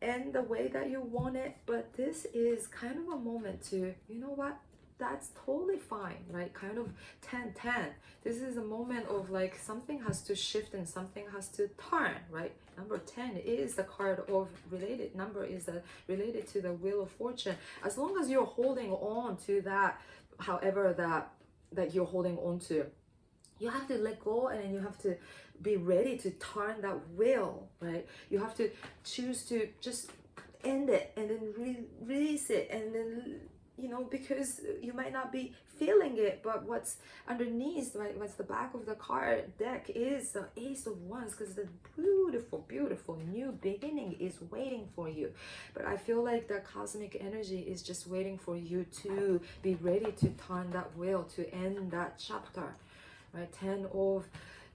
end the way that you want it, but this is kind of a moment to, you know what, that's totally fine, right? Kind of 10-10. This is a moment of like something has to shift and something has to turn, right? Number 10 is the card of related number, is that related to the Wheel of Fortune. As long as you're holding on to that, however that you're holding on to, you have to let go, and then you have to be ready to turn that wheel, right? You have to choose to just end it and then release it, and then, you know, because you might not be feeling it, but what's underneath, right, what's the back of the card deck is the Ace of Wands, because the beautiful new beginning is waiting for you. But I feel like the cosmic energy is just waiting for you to be ready to turn that wheel, to end that chapter, right?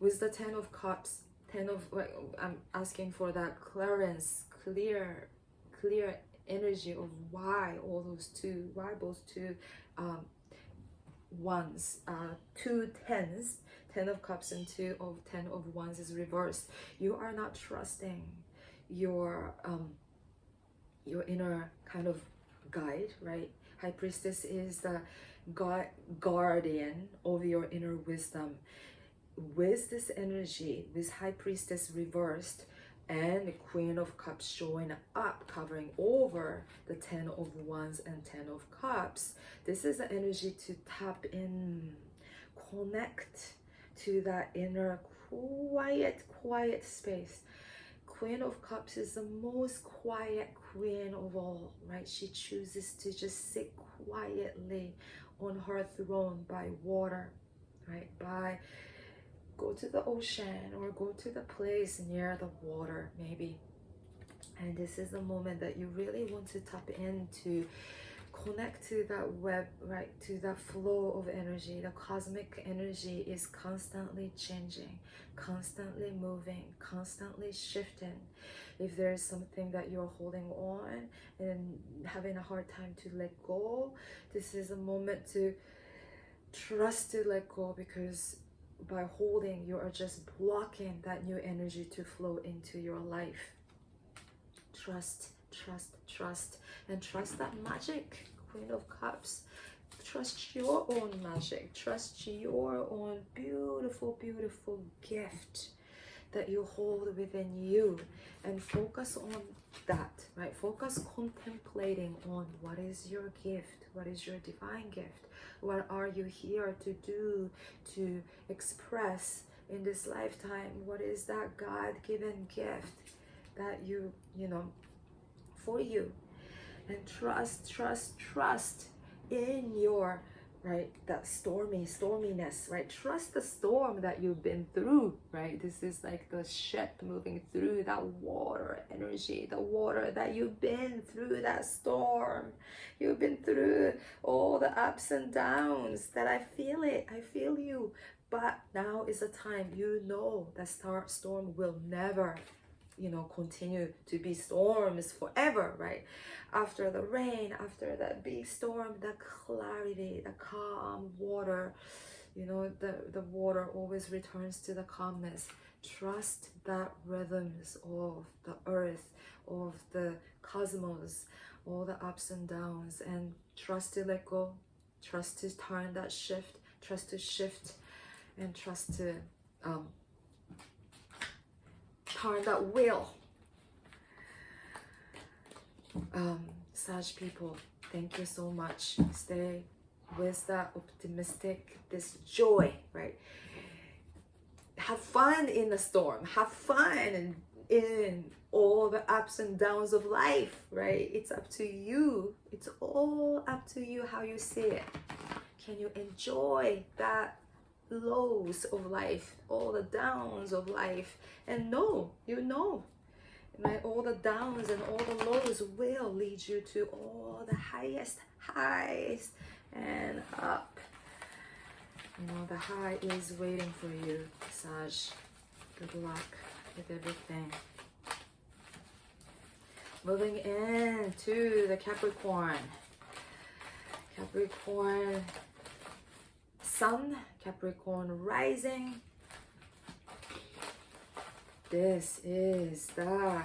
With the 10 of Cups, 10 of, like, I'm asking for that clearance, clear energy of why those two wands, 2 tens, 10 of Cups and 10 of Wands is reversed. You are not trusting your inner kind of guide, right? High Priestess is the guardian of your inner wisdom. With this energy, with High Priestess reversed and the Queen of Cups showing up, covering over the 10 of Wands and 10 of Cups, this is the energy to tap in, connect to that inner quiet space. Queen of Cups is the most quiet queen of all, right? She chooses to just sit quietly on her throne by water, right? Go to the ocean or go to the place near the water, maybe. And this is the moment that you really want to tap into, connect to that web, right? To that flow of energy. The cosmic energy is constantly changing, constantly moving, constantly shifting. If there's something that you're holding on and having a hard time to let go, this is a moment to trust to let go, because by holding, you are just blocking that new energy to flow into your life. Trust, and trust that magic, Queen of Cups. Trust your own magic. Trust your own beautiful gift that you hold within you, and focus on that, right? Focus contemplating on what is your gift, what is your divine gift, what are you here to do, to express in this lifetime. What is that God-given gift that you know, for you? And trust in your right? That storminess, right? Trust the storm that you've been through, right? This is like the ship moving through that water energy, the water that you've been through, that storm. You've been through all the ups and downs. That I feel it, I feel you. But now is the time, you know, that storm will never, you know, continue to be storms forever, right? After the rain, after that big storm, the clarity, the calm water, you know, the water always returns to the calmness. Trust that rhythms of the earth, of the cosmos, all the ups and downs, and trust to let go, trust to turn that shift, trust to shift, and trust to turn that wheel. Sag people, thank you so much. Stay with that optimistic, this joy, right? Have fun in the storm, have fun in all the ups and downs of life, right? It's up to you. It's all up to you how you see it. Can you enjoy that lows of life, all the downs of life, and know, you know, right, all the downs and all the lows will lead you to all the highest highs and up. You know, the high is waiting for you, Sag. Good luck with everything. Moving into the Capricorn. Capricorn Sun, Capricorn rising. This is the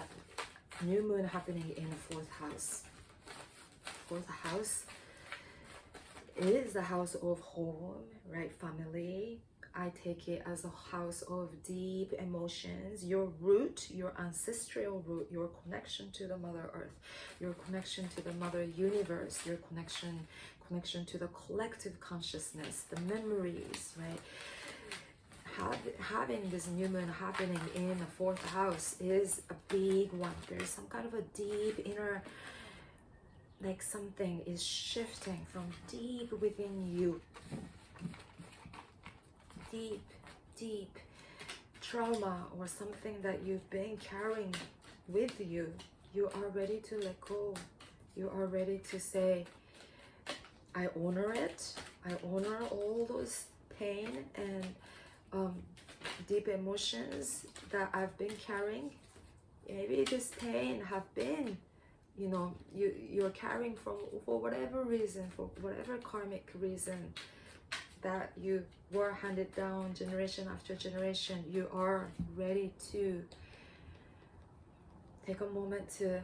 new moon happening in the 4th house. 4th house is the house of home, right? Family. I take it as a house of deep emotions, your root, your ancestral root, your connection to the Mother Earth, your connection to the Mother Universe, your connection to the collective consciousness, the memories, right? Having this new moon happening in the 4th house is a big one. There's some kind of a deep inner, like something is shifting from deep within you. Deep trauma or something that you've been carrying with you. You are ready to let go. You are ready to say, I honor it. I honor all those pain and deep emotions that I've been carrying. Maybe this pain have been, you know, you're carrying for whatever reason, for whatever karmic reason that you were handed down generation after generation. You are ready to take a moment to,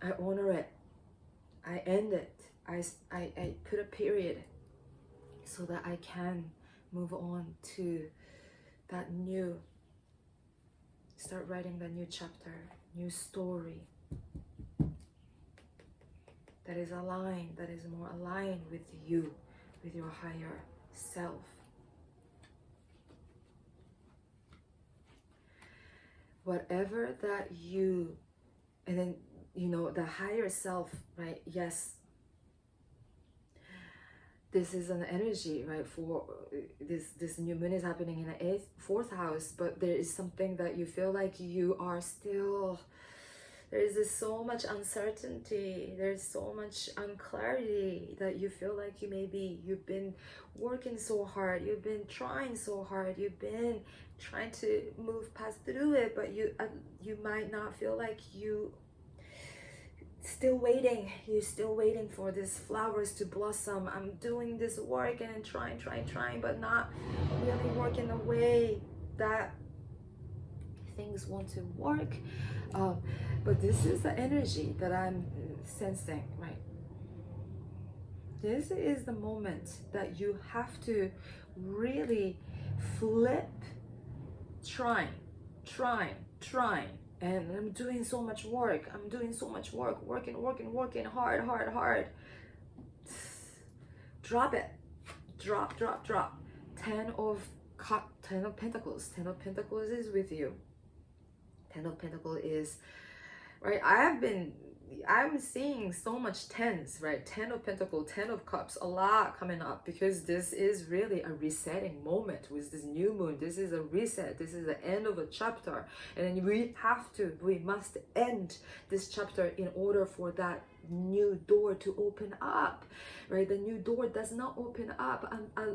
I honor it, I end it, I put a period so that I can move on to that new, start writing the new chapter, new story that is aligned, that is more aligned with you, with your higher self. Whatever that you, and then, you know, the higher self, right? Yes, this is an energy, right? For this new moon is happening in the 4th house, but there is something that you feel like you are still, there is so much uncertainty, there's so much unclarity that you feel like you've been working so hard, you've been trying so hard, you've been trying to move past through it, but you might not feel like you still waiting. You're still waiting for these flowers to blossom. I'm doing this work and trying, but not really working the way that things want to work. But this is the energy that I'm sensing, right? This is the moment that you have to really flip, trying, and I'm doing so much work, working hard. Drop it, drop. 10 of Pentacles. 10 of Pentacles is with you. 10 of Pentacles is right? I'm seeing so much tens, right? 10 of Pentacles, 10 of Cups, a lot coming up, because this is really a resetting moment with this new moon. This is a reset. This is the end of a chapter. And then we must end this chapter in order for that new door to open up, right? The new door does not open up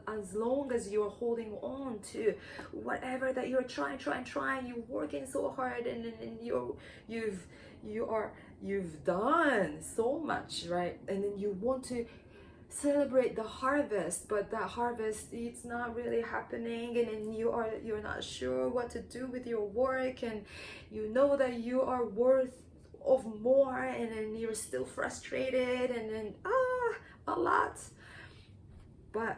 as long as you're holding on to whatever that you're trying, you're working so hard, and you've done so much, right? And then you want to celebrate the harvest, but that harvest, it's not really happening, and then you're not sure what to do with your work, and you know that you are worth of more, and then you're still frustrated, and then a lot. But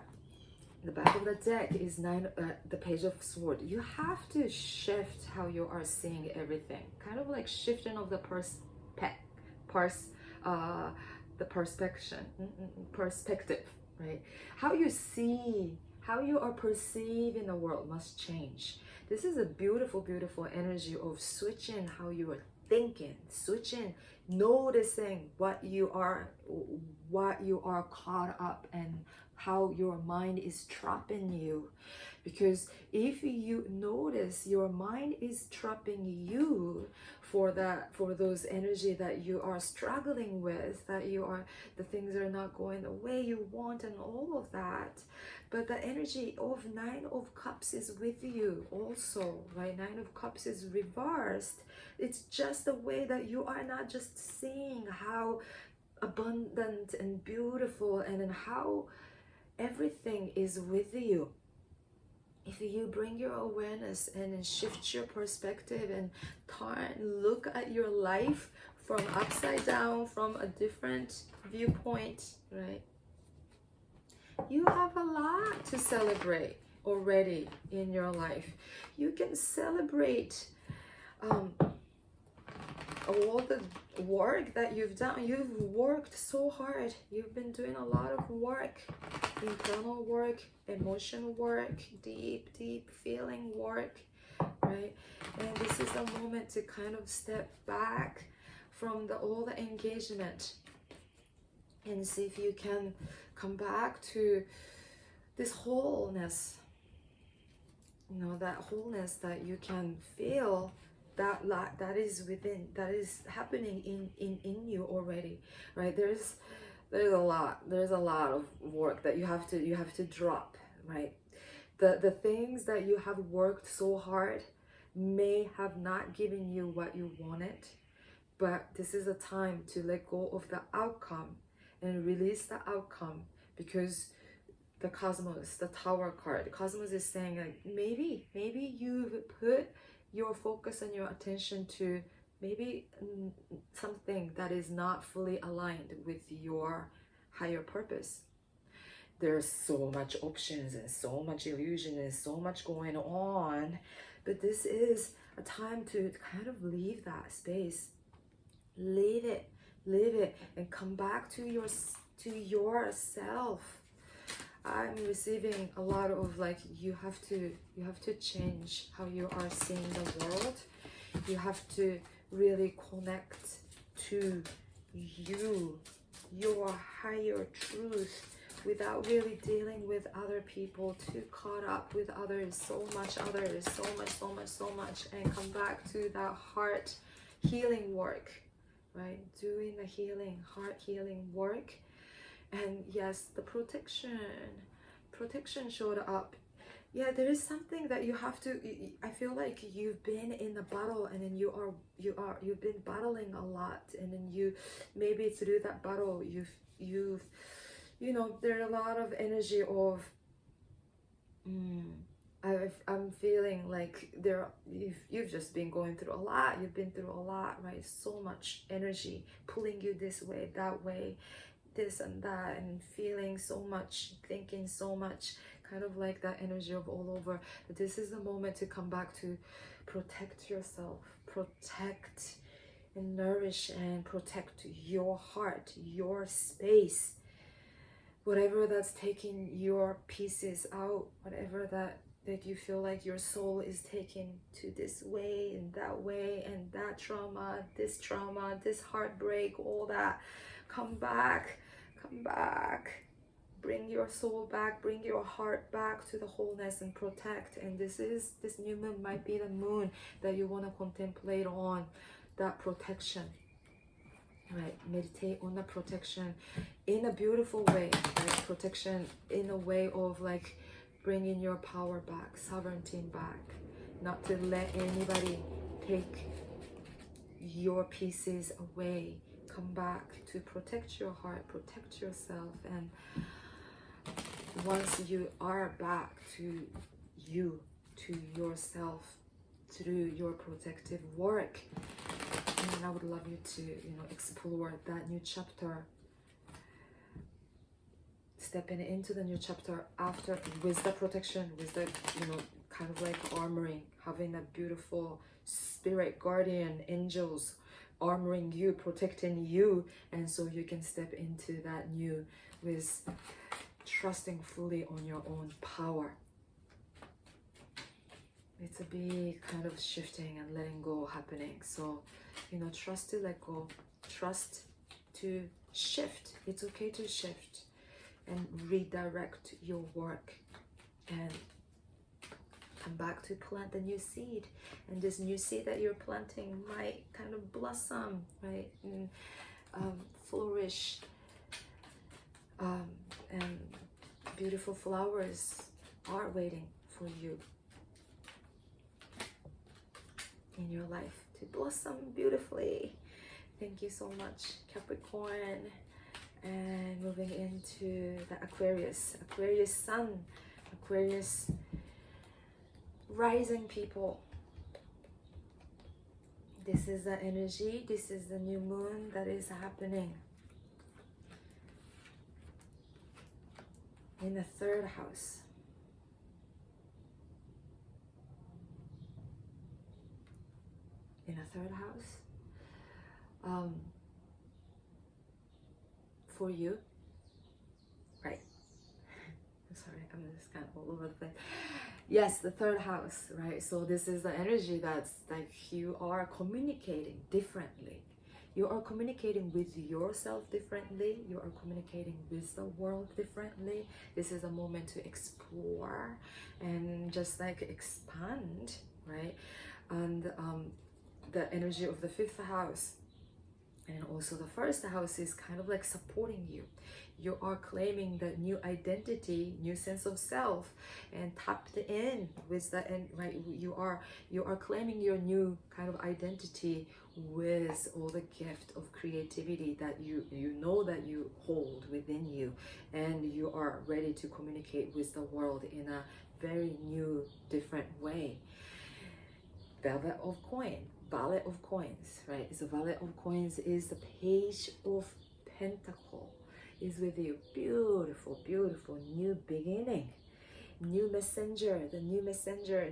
the back of the deck is the Page of Swords. You have to shift how you are seeing everything, kind of like shifting of the perspective, right? How you see, how you are perceiving the world must change. This is a beautiful, beautiful energy of switching how you are thinking, switching, noticing what you are caught up, and how your mind is trapping you. Because if you notice your mind is trapping you for those energy that you are struggling with, the things are not going the way you want, and all of that, but the energy of Nine of Cups is with you also, right? Nine of Cups is reversed. It's just the way that you are not just seeing how abundant and beautiful, and then how everything is with you. If you bring your awareness and then shift your perspective and look at your life from upside down, from a different viewpoint, right? You have a lot to celebrate already in your life. You can celebrate all the work that you've done. You've worked so hard. You've been doing a lot of work, internal work, emotional work, deep feeling work, right? And this is a moment to kind of step back from all the engagement and see if you can come back to this wholeness, that wholeness that you can feel, that is within, that is happening in you already, right? There's a lot of work that you have to drop, right? The things that you have worked so hard may have not given you what you wanted, but this is a time to let go of the outcome and release the outcome, because the Cosmos, the Tower card, the Cosmos is saying, like, maybe you've put your focus and your attention to maybe something that is not fully aligned with your higher purpose. There's so much options and so much illusion and so much going on, but this is a time to kind of leave that space, leave it, and come back to yourself. I'm receiving a lot of, like, you have to change how you are seeing the world. You have to really connect to your higher truth, without really dealing with other people, too caught up with others, so much, and come back to that heart healing work, right? Doing the heart healing work. And yes, the protection showed up. Yeah, there is something that you have to, I feel like you've been in the battle, and then you've been battling a lot, and then you, maybe through that battle, you've there's a lot of energy of I'm feeling like you've just been going through a lot. You've been through a lot, right? So much energy pulling you this way, that way, this and that, and feeling so much, thinking so much, kind of like that energy of all over. But this is the moment to come back to protect yourself, protect and nourish and protect your heart, your space, whatever that's taking your pieces out, whatever that Like you feel like your soul is taken to this way and that trauma, this heartbreak, all that. Come back, come back. Bring your soul back, bring your heart back to the wholeness and protect. And this new moon might be the moon that you want to contemplate on, that protection. Right, meditate on the protection in a beautiful way, right? Protection in a way of like bringing your power back, sovereignty back, not to let anybody take your pieces away. Come back to protect your heart, protect yourself. And once you are back to you, to yourself, through your protective work, and I would love you to, explore that new chapter, stepping into the new chapter after, with the protection, with the, kind of like armoring, having a beautiful spirit guardian, angels armoring you, protecting you, and so you can step into that new with trusting fully on your own power. It's a big kind of shifting and letting go happening. So, trust to let go, trust to shift. It's okay to shift and redirect your work and come back to plant the new seed. And this new seed that you're planting might kind of blossom, right? And flourish. And beautiful flowers are waiting for you in your life to blossom beautifully. Thank you so much, Capricorn. And moving into the Aquarius sun, Aquarius rising people. This is the energy, this is the new moon that is happening in the third house. In a third house, for you, right? I'm sorry, I'm just kind of all over the place. Yes, the third house, right? So this is the energy that's like you are communicating differently. You are communicating with yourself differently. You are communicating with the world differently. This is a moment to explore and just like expand, right? And the energy of the fifth house and also the first house is kind of like supporting you. You are claiming the new identity, new sense of self, and tapped in with that. And right, you are claiming your new kind of identity with all the gift of creativity that you know that you hold within you, and you are ready to communicate with the world in a very new, different way. Velvet of coin. Valet of coins, right? So Valet of coins is the Page of Pentacle, is with you. Beautiful, beautiful new beginning, new messenger. The new messenger,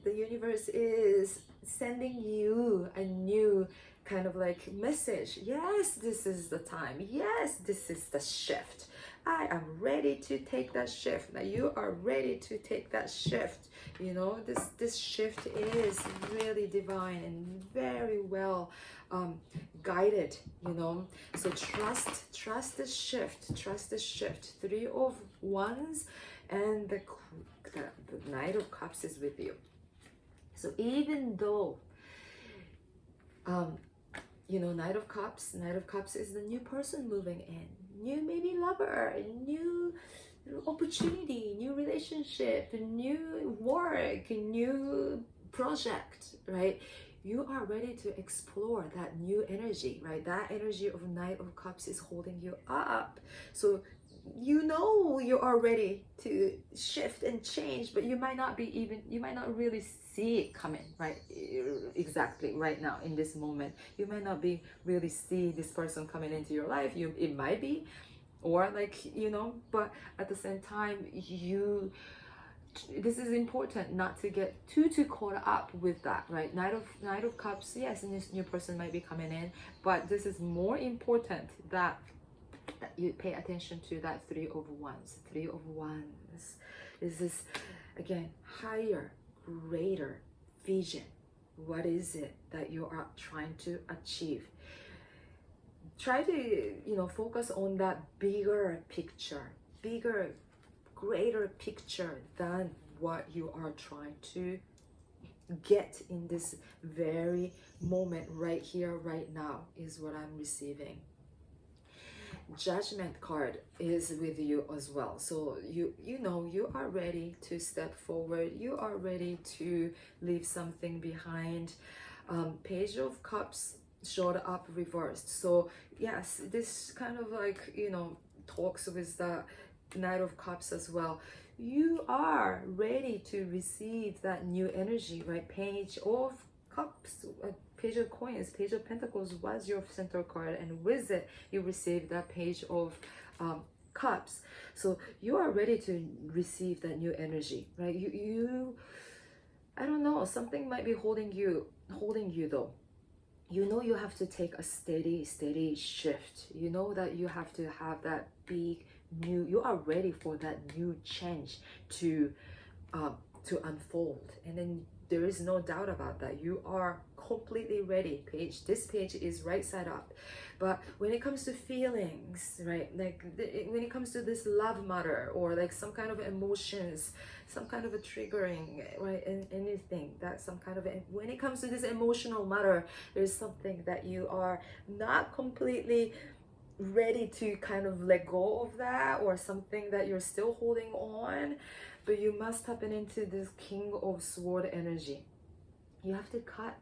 the universe is sending you a new kind of like message. Yes, this is the time. Yes, this is the shift. I am ready to take that shift. Now you are ready to take that shift. You know, this shift is really divine and very well guided, you know. So trust the shift, trust the shift. Three of Wands and the Knight of Cups is with you. So even though you know, Knight of Cups is the new person moving in, new maybe lover, new opportunity, new relationship, new work, new project, right? You are ready to explore that new energy, right? That energy of Knight of Cups is holding you up. So you know you are ready to shift and change, but you might not really see it coming, right? Exactly right now in this moment. You might not be really see this person coming into your life. It might be, or like, you know, but at the same time, this is important not to get too caught up with that, right? Knight of Cups, yes, and this new person might be coming in, but this is more important that you pay attention to that Three of Wands. Three of Wands is this, again, higher, greater vision. What is it that you are trying to achieve? Try to, focus on that bigger picture, bigger, greater picture than what you are trying to get in this very moment, right here, right now, is what I'm receiving. Judgment card is with you as well. So you are ready to step forward. You are ready to leave something behind. Page of Cups showed up reversed. So yes, this kind of like, talks with the Knight of Cups as well. You are ready to receive that new energy, right? Page of Cups, Page of Coins, Page of Pentacles was your center card, and with it you receive that Page of Cups. So you are ready to receive that new energy, right? You I don't know, something might be holding you though. You have to take a steady shift. You know that you have to have that big new, you are ready for that new change to unfold. And then there is no doubt about that. You are completely ready. This page is right side up. But when it comes to feelings, right, like when it comes to this love matter, or like some kind of emotions, some kind of a triggering, right, and anything that some kind of when it comes to this emotional matter, there's something that you are not completely ready to kind of let go of that, or something that you're still holding on. But you must tap into this King of Sword energy. You have to cut.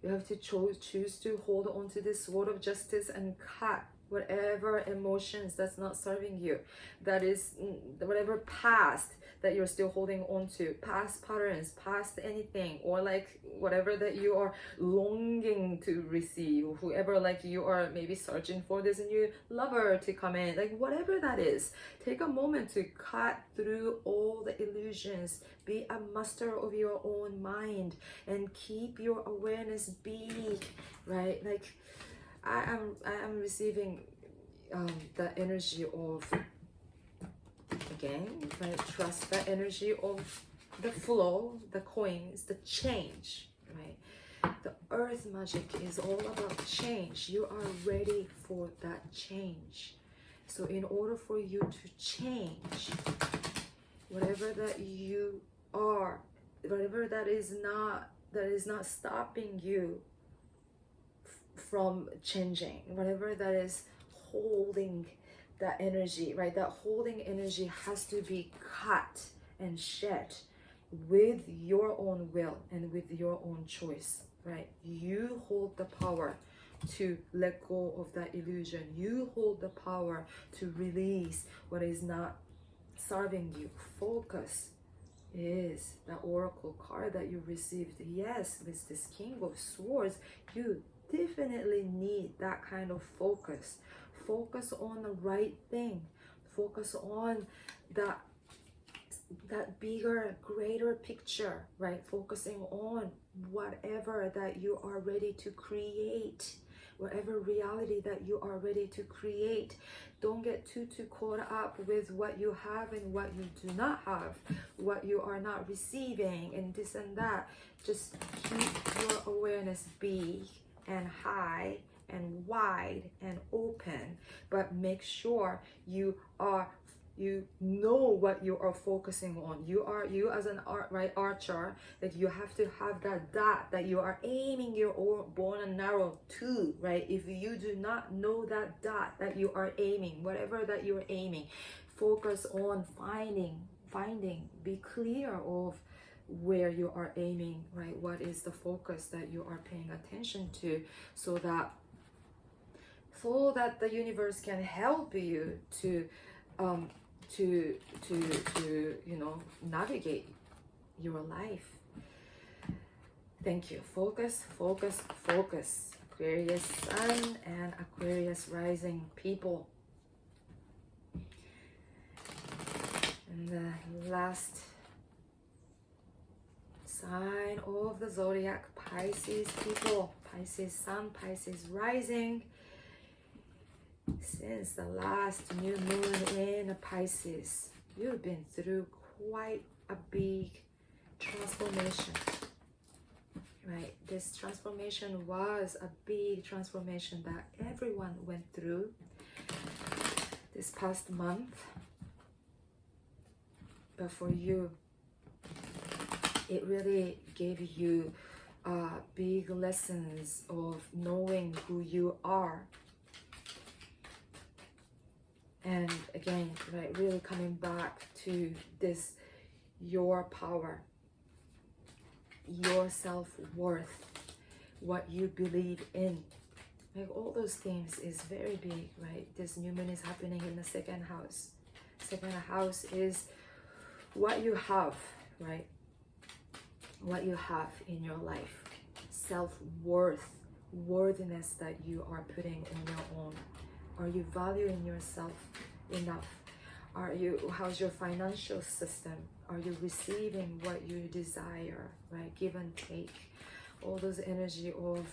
You have to choose to hold on to this Sword of Justice and cut whatever emotions that's not serving you. That is whatever past that you're still holding on to, past patterns, past anything, or like whatever that you are longing to receive, whoever like you are maybe searching for this new lover to come in, like whatever that is. Take a moment to cut through all the illusions. Be a master of your own mind and keep your awareness big, right? Like I am receiving the energy of, again, right, trust the energy of the flow, the coins, the change, right? The earth magic is all about change. You are ready for that change. So in order for you to change, whatever that you are, whatever that is not stopping you from changing, whatever that is holding that energy, right? That holding energy has to be cut and shed with your own will and with your own choice, right? You hold the power to let go of that illusion. You hold the power to release what is not serving you. Focus is the oracle card that you received. Yes, with this King of Swords, you definitely need that kind of focus. Focus on the right thing. Focus on that bigger, greater picture, right? Focusing on whatever that you are ready to create, whatever reality that you are ready to create. Don't get too caught up with what you have and what you do not have, what you are not receiving and this and that. Just keep your awareness big and high and wide and open, but make sure you know what you are focusing on. You as an archer, that you have to have that dot that you are aiming your bow and arrow to, right? If you do not know that dot that you are aiming, whatever that you are aiming, focus on finding, be clear of where you are aiming, right? What is the focus that you are paying attention to, so that the universe can help you to navigate your life. Thank you. Focus. Aquarius Sun and Aquarius Rising people. And the last sign of the zodiac, Pisces people. Pisces Sun, Pisces Rising. Since the last new moon in Pisces, you've been through quite a big transformation, right? This transformation was a big transformation that everyone went through this past month. But for you, it really gave you big lessons of knowing who you are. And again, right, really coming back to this, your power, your self-worth, what you believe in. Like all those things is very big, right? This new moon is happening in the second house. Second house is what you have, right? What you have in your life. Self-worth, worthiness that you are putting in your own. Are you valuing yourself enough? How's your financial system? Are you receiving what you desire, right? Give and take. All those energy of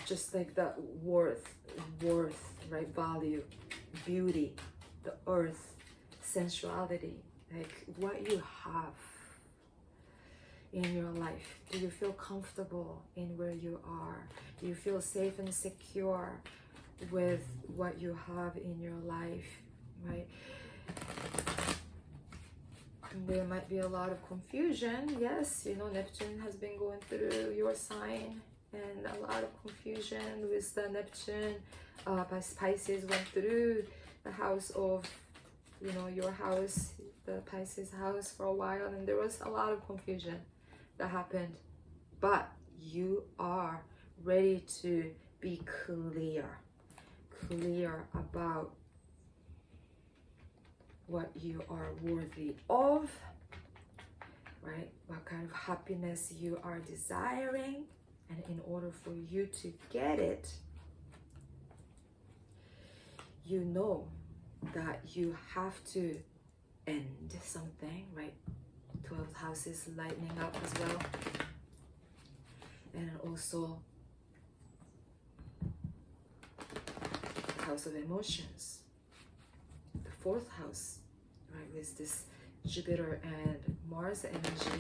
just like that worth, right? Value, beauty, the earth, sensuality, like what you have in your life. Do you feel comfortable in where you are? Do you feel safe and secure with what you have in your life, right? There might be a lot of confusion. Yes, you know, Neptune has been going through your sign, and a lot of confusion with the Neptune. Pisces went through the house of, you know, your house, the Pisces house for a while, and there was a lot of confusion that happened. But you are ready to be clear about what you are worthy of, right? What kind of happiness you are desiring. And in order for you to get it, you know that you have to end something, right? 12th house is lightening up as well. And also house of emotions, the 4th house, right, with this Jupiter and Mars energy.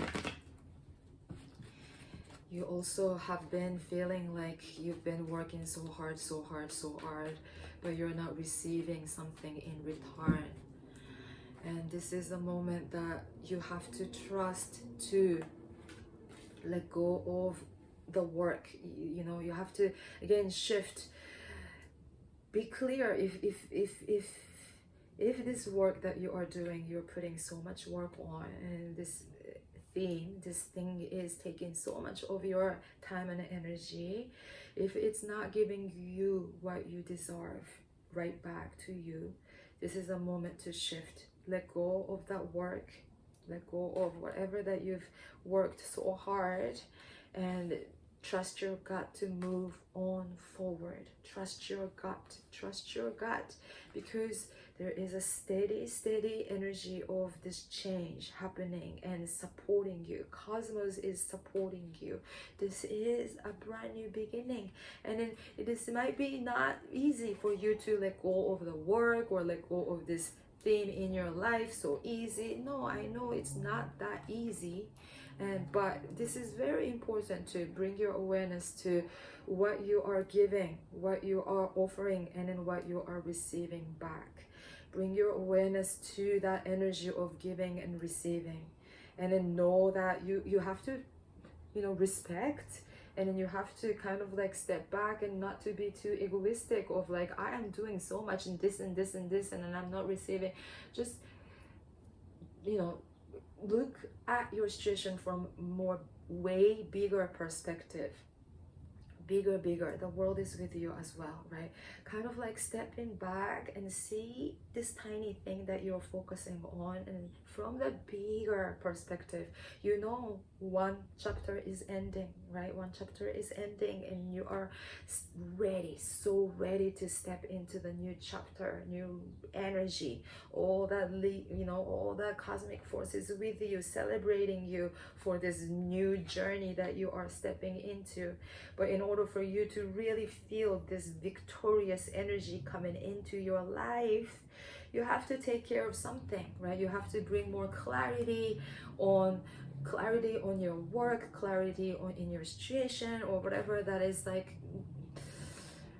You also have been feeling like you've been working so hard, but you're not receiving something in return. And this is a moment that you have to trust to let go of the work. You know, you have to again shift. Be clear if this work that you are doing, you're putting so much work on, and this thing is taking so much of your time and energy. If it's not giving you what you deserve right back to you, this is a moment to shift. Let go of that work. Let go of whatever that you've worked so hard, and trust your gut to move on forward. Trust your gut, because there is a steady energy of this change happening and supporting you. Cosmos is supporting you. This is a brand new beginning, and then this might be not easy for you to let go of the work or let go of this thing in your life so easy. No, I know it's not that easy. But this is very important to bring your awareness to what you are giving, what you are offering, and then what you are receiving back. Bring your awareness to that energy of giving and receiving, and then know that you have to, you know, respect, and then you have to kind of like step back and not to be too egoistic of like, I am doing so much in this and this and this, and then I'm not receiving. Just, you know, look at your situation from way bigger perspective. Bigger. The world is with you as well, right? Kind of like stepping back and see this tiny thing that you're focusing on, and from the bigger perspective, you know, one chapter is ending, right? One chapter is ending and you are ready, so ready to step into the new chapter, new energy. All that, all that cosmic forces with you, celebrating you for this new journey that you are stepping into. But in order for you to really feel this victorious energy coming into your life, you have to take care of something, right? You have to bring more clarity on your work, clarity on in your situation, or whatever that is, like,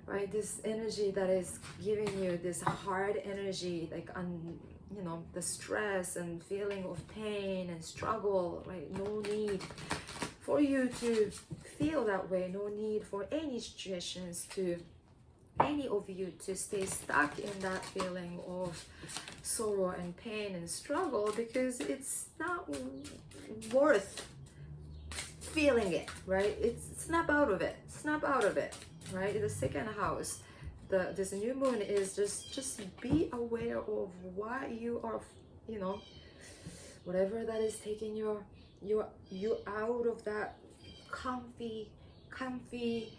right? This energy that is giving you this hard energy, like the stress and feeling of pain and struggle, right? No need for you to feel that way. No need for any situations any of you to stay stuck in that feeling of sorrow and pain and struggle, because it's not worth feeling it, right? Snap out of it, right? The second house, this new moon is just be aware of what you are, whatever that is taking you out of that comfy,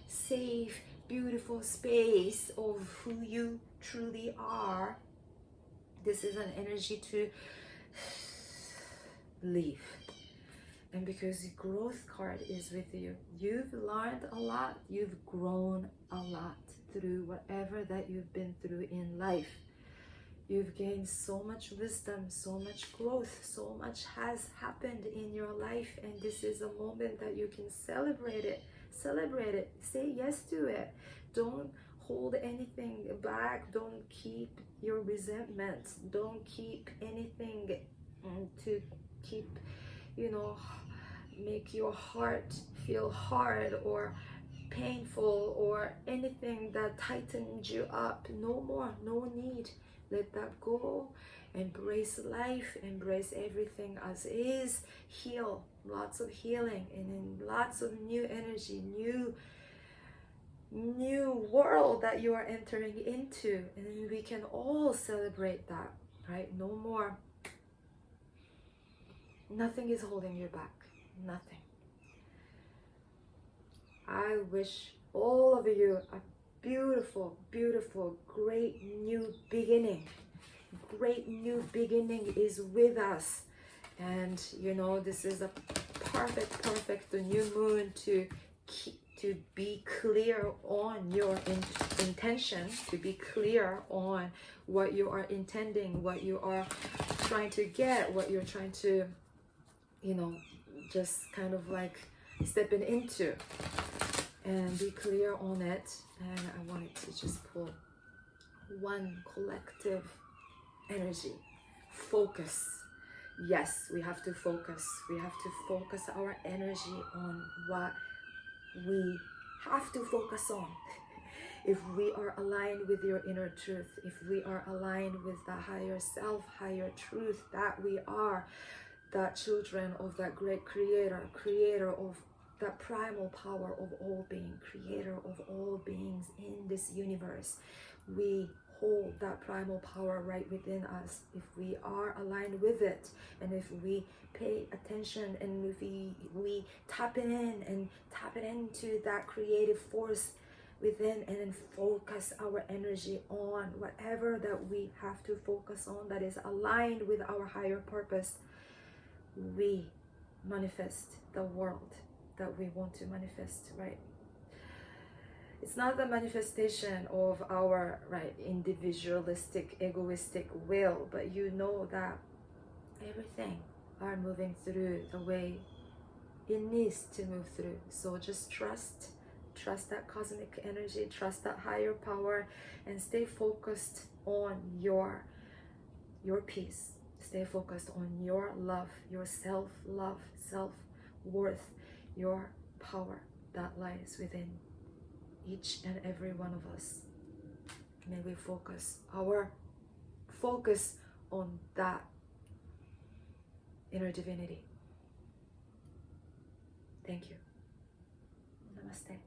safe, beautiful space of who you truly are. This is an energy to leave. And because the growth card is with you, you've learned a lot, you've grown a lot through whatever that you've been through in life. You've gained so much wisdom, so much growth, so much has happened in your life, and this is a moment that you can celebrate it. Say yes to it. Don't hold anything back. Don't keep your resentments. Don't keep anything to keep, make your heart feel hard or painful, or anything that tightens you up. No more, no need. Let that go. Embrace life, embrace everything as is. Heal, lots of healing, and then lots of new energy, new world that you are entering into, and then we can all celebrate that, right? No more. Nothing is holding you back. Nothing. I wish all of you a beautiful, beautiful, great new beginning. Great new beginning is with us. And this is a perfect new moon to be clear on your intention, to be clear on what you are intending, what you are trying to get, what you're trying to just kind of like stepping into, and be clear on it. And I wanted to just pull one collective energy. Focus. Yes, we have to focus. We have to focus our energy on what we have to focus on. If we are aligned with your inner truth, if we are aligned with the higher self, higher truth, that we are the children of that great creator of that primal power of all being, creator of all beings in this universe. We hold that primal power right within us. If we are aligned with it, and if we pay attention, and if we tap into that creative force within, and then focus our energy on whatever that we have to focus on that is aligned with our higher purpose, we manifest the world that we want to manifest, right? It's not the manifestation of our individualistic, egoistic will, but that everything are moving through the way it needs to move through. So just trust that cosmic energy, trust that higher power, and stay focused on your peace. Stay focused on your love, your self-love, self-worth, your power that lies within each and every one of us. May we focus on that inner divinity. Thank you. Namaste.